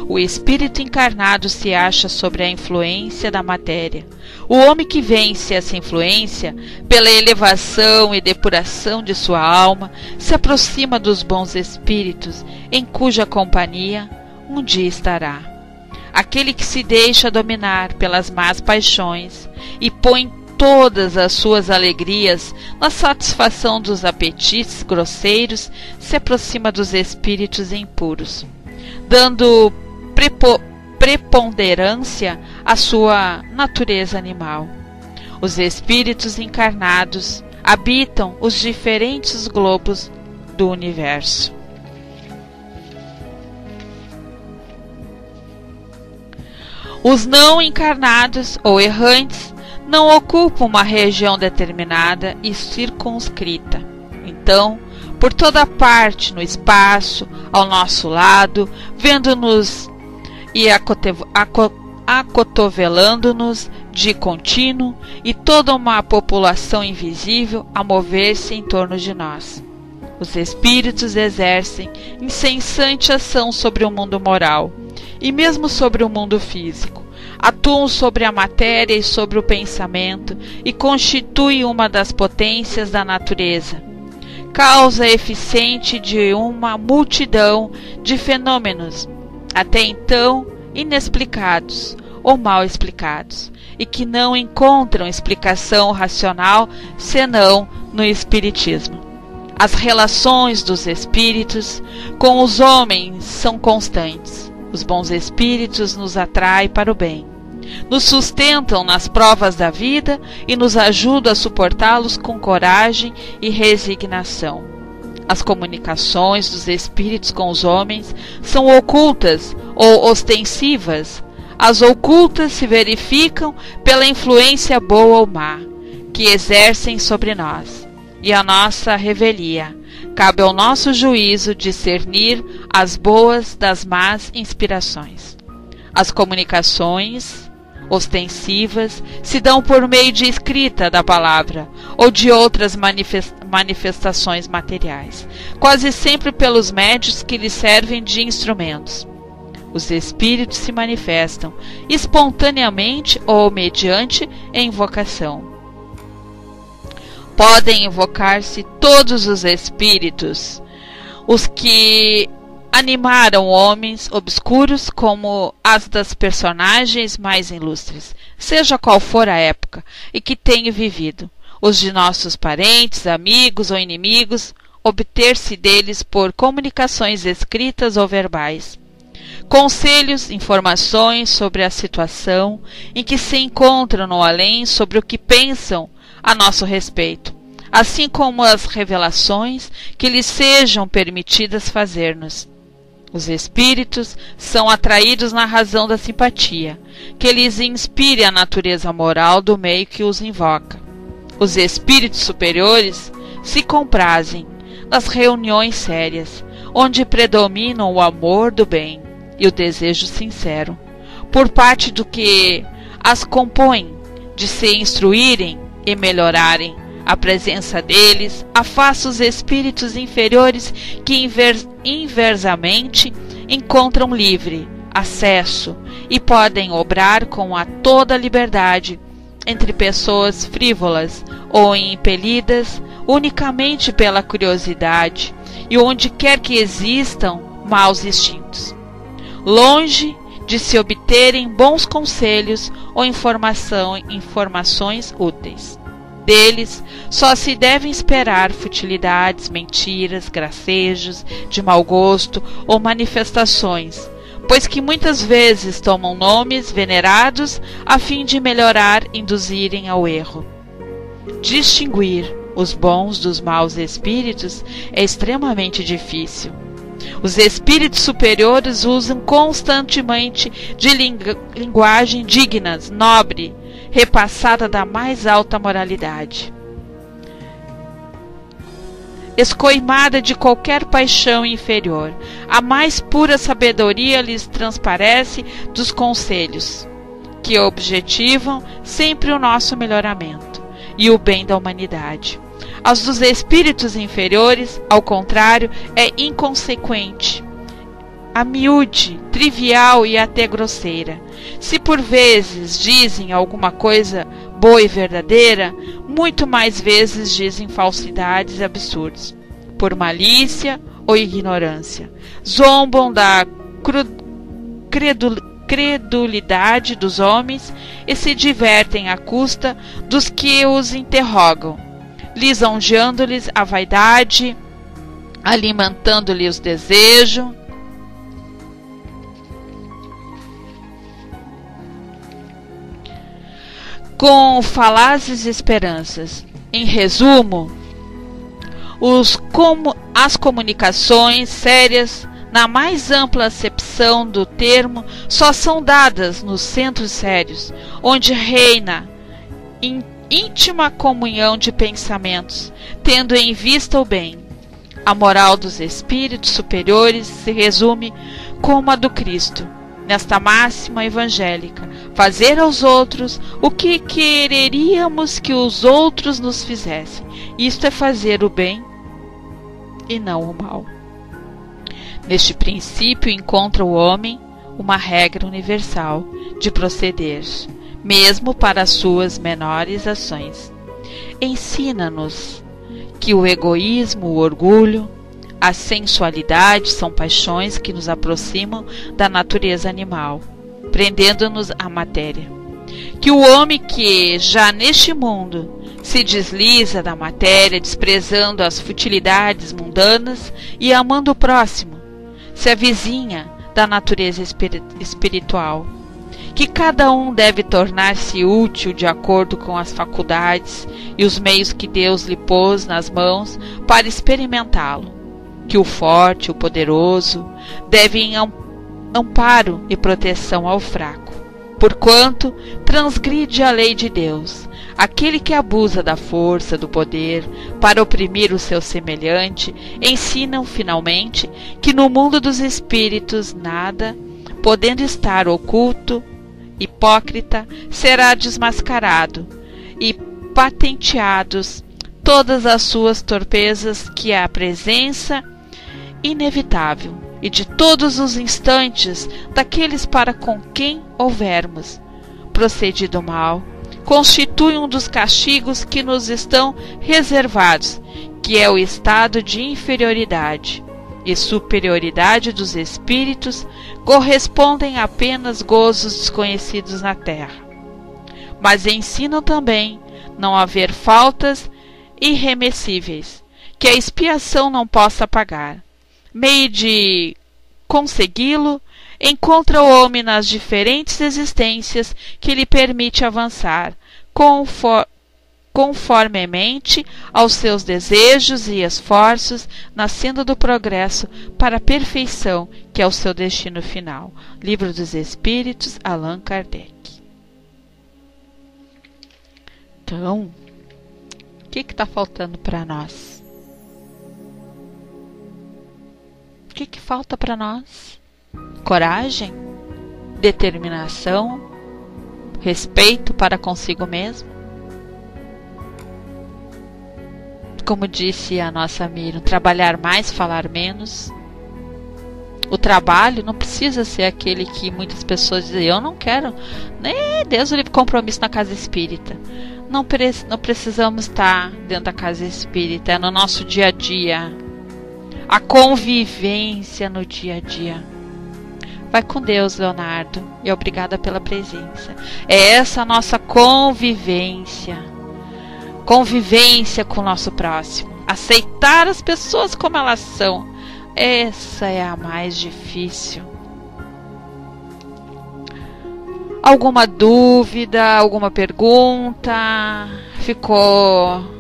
O espírito encarnado se acha sobre a influência da matéria. O homem que vence essa influência, pela elevação e depuração de sua alma, se aproxima dos bons espíritos, em cuja companhia um dia estará. Aquele que se deixa dominar pelas más paixões e põe todas as suas alegrias na satisfação dos apetites grosseiros, se aproxima dos espíritos impuros, dando preponderância à sua natureza animal. Os espíritos encarnados habitam os diferentes globos do universo. Os não encarnados ou errantes não ocupam uma região determinada e circunscrita. Então, por toda parte no espaço, ao nosso lado, vendo-nos e acotovelando-nos de contínuo, e toda uma população invisível a mover-se em torno de nós. Os espíritos exercem incessante ação sobre o mundo moral e mesmo sobre o mundo físico. Atuam sobre a matéria e sobre o pensamento e constituem uma das potências da natureza, causa eficiente de uma multidão de fenômenos até então inexplicados ou mal explicados, e que não encontram explicação racional senão no Espiritismo. As relações dos espíritos com os homens são constantes. Os bons espíritos nos atraem para o bem, nos sustentam nas provas da vida e nos ajudam a suportá-los com coragem e resignação. As comunicações dos espíritos com os homens são ocultas ou ostensivas. As ocultas se verificam pela influência boa ou má que exercem sobre nós, e a nossa revelia. Cabe ao nosso juízo discernir as boas das más inspirações. As comunicações ostensivas se dão por meio de escrita da palavra ou de outras manifestações materiais, quase sempre pelos médios que lhes servem de instrumentos. Os espíritos se manifestam espontaneamente ou mediante invocação. Podem invocar-se todos os espíritos, os que animaram homens obscuros como as das personagens mais ilustres, seja qual for a época e que tenha vivido, os de nossos parentes, amigos ou inimigos, obter-se deles por comunicações escritas ou verbais. Conselhos, informações sobre a situação em que se encontram no além, sobre o que pensam a nosso respeito, assim como as revelações que lhes sejam permitidas fazer-nos. Os espíritos são atraídos na razão da simpatia, que lhes inspire a natureza moral do meio que os invoca. Os espíritos superiores se comprazem nas reuniões sérias, onde predominam o amor do bem e o desejo sincero, por parte do que as compõem, de se instruírem e melhorarem. A presença deles afasta os espíritos inferiores que inversamente encontram livre acesso e podem obrar com toda liberdade entre pessoas frívolas ou impelidas unicamente pela curiosidade e onde quer que existam maus instintos. Longe de se obterem bons conselhos ou informações úteis. Deles só se devem esperar futilidades, mentiras, gracejos de mau gosto ou manifestações, pois que muitas vezes tomam nomes venerados a fim de melhorar, induzirem ao erro. Distinguir os bons dos maus espíritos é extremamente difícil. Os espíritos superiores usam constantemente de linguagem digna, nobre, repassada da mais alta moralidade, escoimada de qualquer paixão inferior. A mais pura sabedoria lhes transparece dos conselhos, que objetivam sempre o nosso melhoramento e o bem da humanidade. As dos espíritos inferiores, ao contrário, é inconsequente, amiúde, trivial e até grosseira. Se por vezes dizem alguma coisa boa e verdadeira, muito mais vezes dizem falsidades e absurdos, por malícia ou ignorância. Zombam da credulidade dos homens e se divertem à custa dos que os interrogam, lisonjeando-lhes a vaidade, alimentando-lhe os desejos, com falazes esperanças. Em resumo, as comunicações sérias, na mais ampla acepção do termo, só são dadas nos centros sérios, onde reina íntima comunhão de pensamentos, tendo em vista o bem. A moral dos espíritos superiores se resume como a do Cristo, nesta máxima evangélica: fazer aos outros o que quereríamos que os outros nos fizessem. Isto é fazer o bem e não o mal. Neste princípio encontra o homem uma regra universal de proceder, mesmo para as suas menores ações. Ensina-nos que o egoísmo, o orgulho, a sensualidade são paixões que nos aproximam da natureza animal, prendendo-nos à matéria. Que o homem que, já neste mundo, se desliza da matéria, desprezando as futilidades mundanas e amando o próximo, se avizinha da natureza espiritual. Que cada um deve tornar-se útil de acordo com as faculdades e os meios que Deus lhe pôs nas mãos para experimentá-lo. Que o forte, o poderoso, devem amparo e proteção ao fraco, porquanto transgride a lei de Deus. Aquele que abusa da força do poder para oprimir o seu semelhante, ensinam finalmente que no mundo dos espíritos nada, podendo estar oculto, hipócrita, será desmascarado e patenteados todas as suas torpezas, que a presença inevitável e de todos os instantes daqueles para com quem houvermos procedido mal constitui um dos castigos que nos estão reservados, que é o estado de inferioridade e superioridade dos espíritos. Correspondem apenas gozos desconhecidos na terra, mas ensinam também não haver faltas irremessíveis que a expiação não possa pagar. Meio de consegui-lo encontra o homem nas diferentes existências que lhe permite avançar conformemente aos seus desejos e esforços, na senda do progresso para a perfeição, que é o seu destino final. Livro dos Espíritos, Allan Kardec. Então, o que está faltando para nós? O que falta para nós? Coragem, determinação, respeito para consigo mesmo. Como disse a nossa Miriam, trabalhar mais, falar menos. O trabalho não precisa ser aquele que muitas pessoas dizem: eu não quero, nem Deus o livre, compromisso na casa espírita. Não precisamos estar dentro da casa espírita, é no nosso dia a dia. A convivência no dia a dia. Vai com Deus, Leonardo, e obrigada pela presença. É essa a nossa convivência. Convivência com o nosso próximo. Aceitar as pessoas como elas são. Essa é a mais difícil. Alguma dúvida, alguma pergunta? Ficou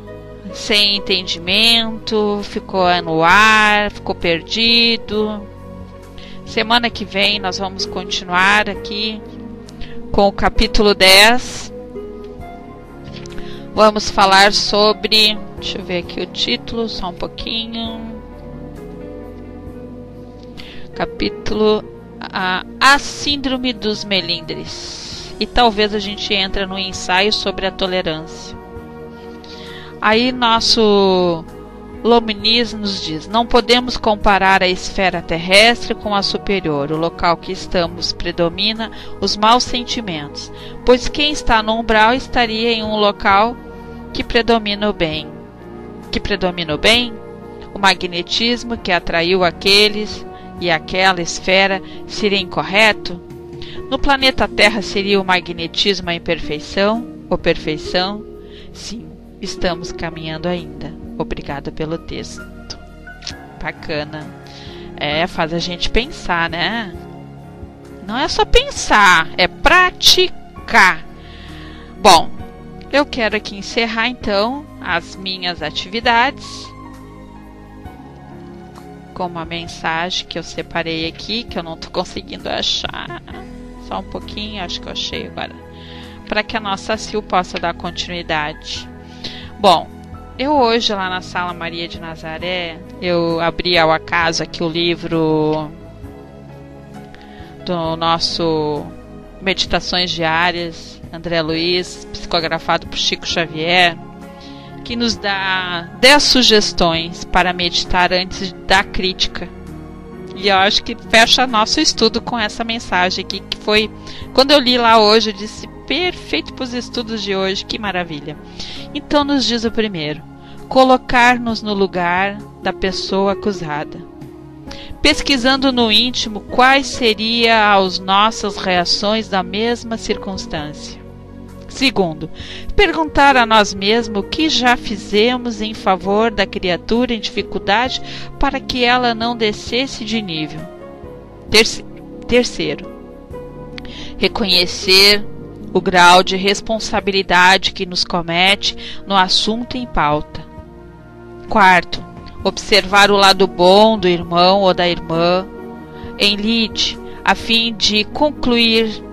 sem entendimento? Ficou no ar? Ficou perdido? Semana que vem nós vamos continuar aqui com o capítulo 10. Vamos falar sobre... Deixa eu ver aqui o título, só um pouquinho. Capítulo A Síndrome dos Melindres. E talvez a gente entre no ensaio sobre a tolerância. Aí nosso Luminis nos diz: não podemos comparar a esfera terrestre com a superior. O local que estamos predomina os maus sentimentos, pois quem está no umbral estaria em um local que predomina o bem. Que predomina o bem? O magnetismo que atraiu aqueles e aquela esfera seria incorreto? No planeta Terra seria o magnetismo a imperfeição ou perfeição? Sim, estamos caminhando ainda. Obrigada pelo texto. Bacana. Faz a gente pensar, né? Não é só pensar, é praticar. Bom, eu quero aqui encerrar então as minhas atividades com uma mensagem que eu separei aqui, que eu não estou conseguindo achar. Só um pouquinho, acho que eu achei agora. Para que a nossa Sil possa dar continuidade. Bom, eu hoje lá na Sala Maria de Nazaré, eu abri ao acaso aqui o livro do nosso Meditações Diárias, André Luiz, psicografado por Chico Xavier, que nos dá 10 sugestões para meditar antes da crítica. E eu acho que fecha nosso estudo com essa mensagem aqui, que foi, quando eu li lá hoje, eu disse, perfeito para os estudos de hoje, que maravilha. Então nos diz o primeiro: colocar-nos no lugar da pessoa acusada, pesquisando no íntimo quais seriam as nossas reações da mesma circunstância. Segundo, perguntar a nós mesmos o que já fizemos em favor da criatura em dificuldade para que ela não descesse de nível. Terceiro, reconhecer o grau de responsabilidade que nos comete no assunto em pauta. Quarto, observar o lado bom do irmão ou da irmã em lide, a fim de concluir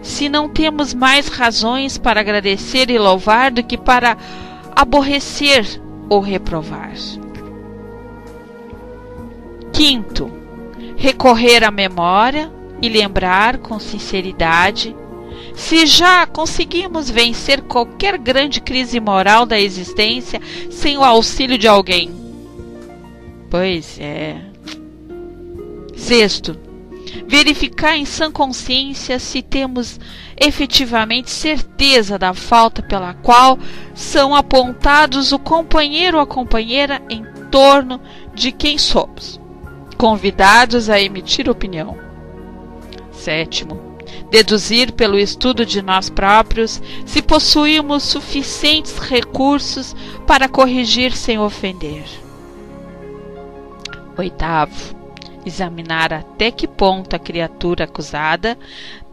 se não temos mais razões para agradecer e louvar do que para aborrecer ou reprovar. Quinto, recorrer à memória e lembrar com sinceridade se já conseguimos vencer qualquer grande crise moral da existência sem o auxílio de alguém. Pois é. Sexto, verificar em sã consciência se temos efetivamente certeza da falta pela qual são apontados o companheiro ou a companheira em torno de quem somos convidados a emitir opinião. Sétimo, deduzir pelo estudo de nós próprios se possuímos suficientes recursos para corrigir sem ofender. Oitavo, examinar até que ponto a criatura acusada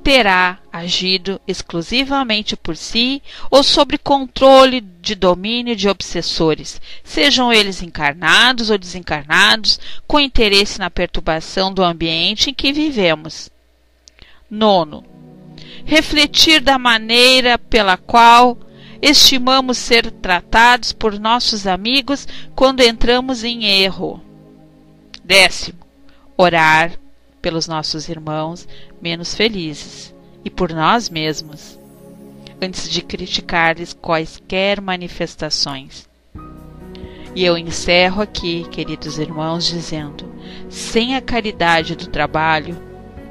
terá agido exclusivamente por si ou sob controle de domínio de obsessores, sejam eles encarnados ou desencarnados, com interesse na perturbação do ambiente em que vivemos. Nono, refletir da maneira pela qual estimamos ser tratados por nossos amigos quando entramos em erro. Décimo, orar pelos nossos irmãos menos felizes e por nós mesmos, antes de criticar-lhes quaisquer manifestações. E eu encerro aqui, queridos irmãos, dizendo: sem a caridade do trabalho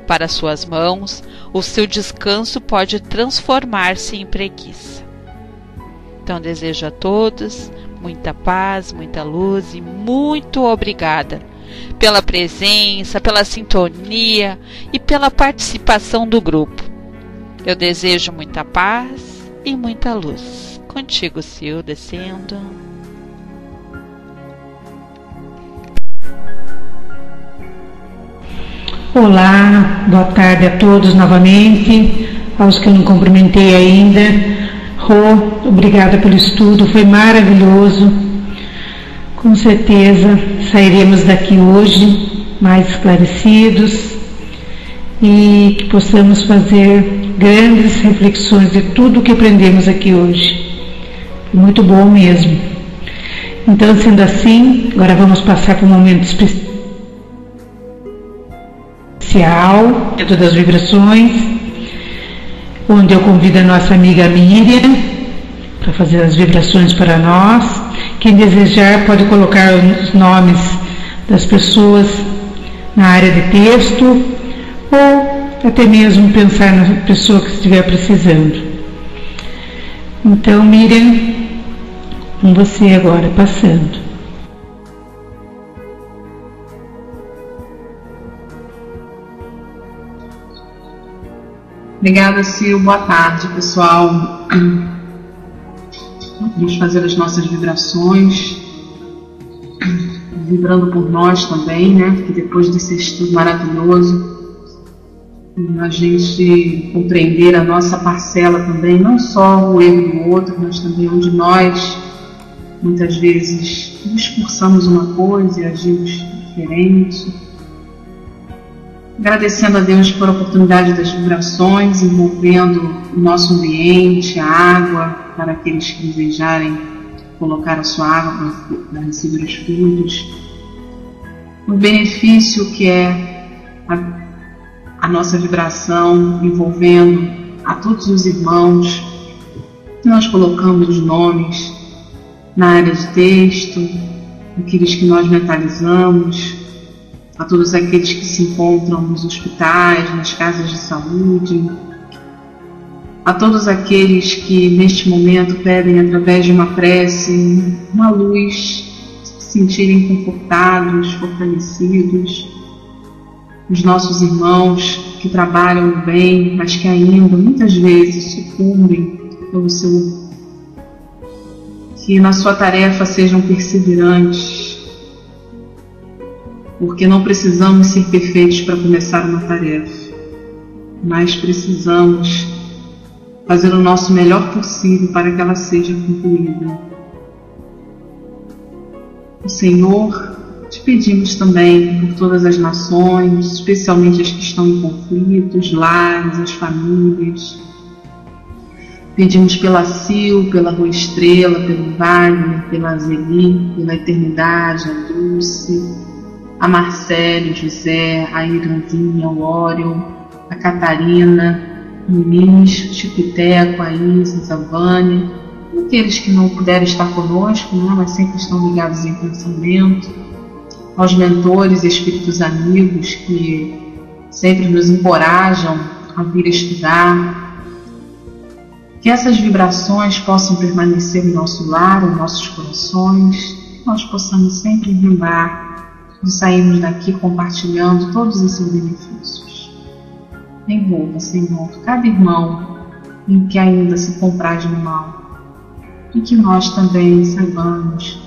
para suas mãos, o seu descanso pode transformar-se em preguiça. Então desejo a todos muita paz, muita luz e muito obrigada pela presença, pela sintonia e pela participação do grupo. Eu desejo muita paz e muita luz. Contigo, Sil, descendo. Olá, boa tarde a todos novamente, aos que eu não cumprimentei ainda. Rô, obrigada pelo estudo, foi maravilhoso. Com certeza sairemos daqui hoje mais esclarecidos e que possamos fazer grandes reflexões de tudo o que aprendemos aqui hoje. Muito bom mesmo. Então, sendo assim, agora vamos passar para um momento especial, dentro das vibrações, onde eu convido a nossa amiga Miriam para fazer as vibrações para nós. Quem desejar pode colocar os nomes das pessoas na área de texto ou até mesmo pensar na pessoa que estiver precisando. Então, Miriam, com você agora, passando. Obrigada, Sil. Boa tarde, pessoal. Vamos fazer as nossas vibrações, vibrando por nós também, né? Porque depois desse estudo maravilhoso, a gente compreender a nossa parcela também, não só o erro do outro, mas também onde nós, muitas vezes, discursamos uma coisa e agimos diferente. Agradecendo a Deus por a oportunidade das vibrações, envolvendo o nosso ambiente, a água, para aqueles que desejarem colocar a sua água para receber os frutos. O benefício que é a nossa vibração envolvendo a todos os irmãos que nós colocamos os nomes na área de texto, aqueles que nós mentalizamos, a todos aqueles que se encontram nos hospitais, nas casas de saúde, a todos aqueles que neste momento pedem através de uma prece, uma luz, se sentirem confortados, fortalecidos, os nossos irmãos que trabalham bem, mas que ainda muitas vezes sucumbem pelo seu... Que na sua tarefa sejam perseverantes, porque não precisamos ser perfeitos para começar uma tarefa, mas precisamos fazer o nosso melhor possível para que ela seja concluída. O Senhor, te pedimos também por todas as nações, especialmente as que estão em conflitos, lares, as famílias. Pedimos pela Sil, pela Rua Estrela, pelo Wagner, pela Zeli, pela Eternidade, a Dulce, a Marcele, José, a Iranzinha, o Orion, a Catarina, o Muniz, Chiquiteco, a Isis, a Vânia, aqueles que não puderam estar conosco, né, mas sempre estão ligados em pensamento, aos mentores e espíritos amigos que sempre nos encorajam a vir estudar, que essas vibrações possam permanecer no nosso lar, em nossos corações, que nós possamos sempre lembrar de sairmos daqui compartilhando todos esses benefícios. Envolva, Senhor, cada irmão em que ainda se compraz no mal, e que nós também saibamos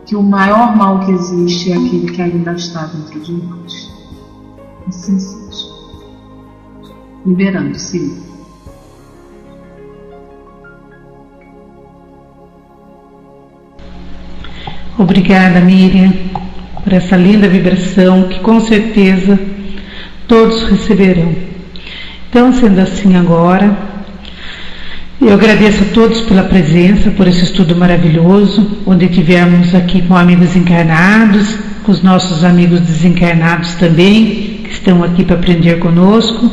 que o maior mal que existe é aquele que ainda está dentro de nós. Assim seja. Liberando-se. Obrigada, Miriam, por essa linda vibração que com certeza todos receberão. Então, sendo assim agora, eu agradeço a todos pela presença, por esse estudo maravilhoso, onde tivemos aqui com amigos encarnados, com os nossos amigos desencarnados também, que estão aqui para aprender conosco.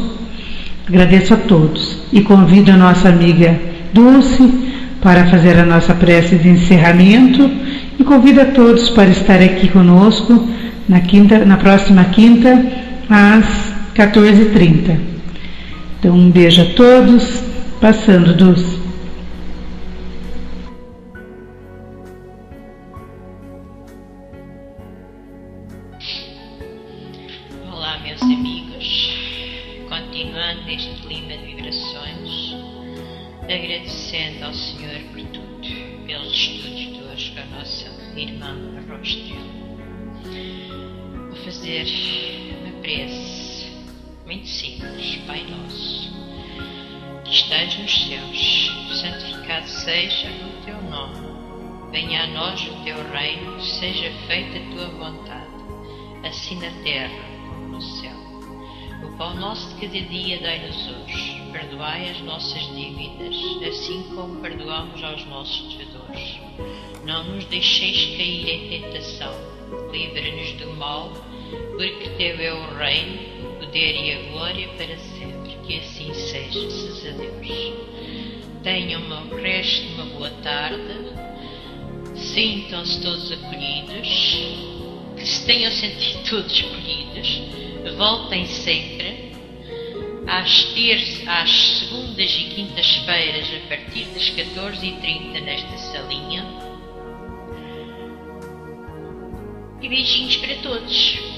Agradeço a todos e convido a nossa amiga Dulce para fazer a nossa prece de encerramento e convido a todos para estar aqui conosco na próxima quinta, às 14h30. Então, um beijo a todos, passando Dulce. Olá, meus amigos, continuando neste clima de vibrações, agradecendo ao Senhor por tudo, pelos estudos de hoje com a nossa irmã Rostra. Vou fazer uma prece muito simples. Pai Nosso, que estás nos céus, santificado seja o teu nome. Venha a nós o teu reino, seja feita a tua vontade, assim na terra como no céu. O pão nosso de cada dia dai-nos hoje. Perdoai as nossas dívidas, assim como perdoamos aos nossos devedores. Não nos deixeis cair em tentação, livra-nos do mal, porque teu é o reino, o poder e a glória para sempre. Que assim seja, a Deus. Tenham o resto de uma boa tarde, sintam-se todos acolhidos, que se tenham sentido todos acolhidos, voltem sempre às segundas e quintas-feiras a partir das 14h30 nesta salinha. E beijinhos para todos.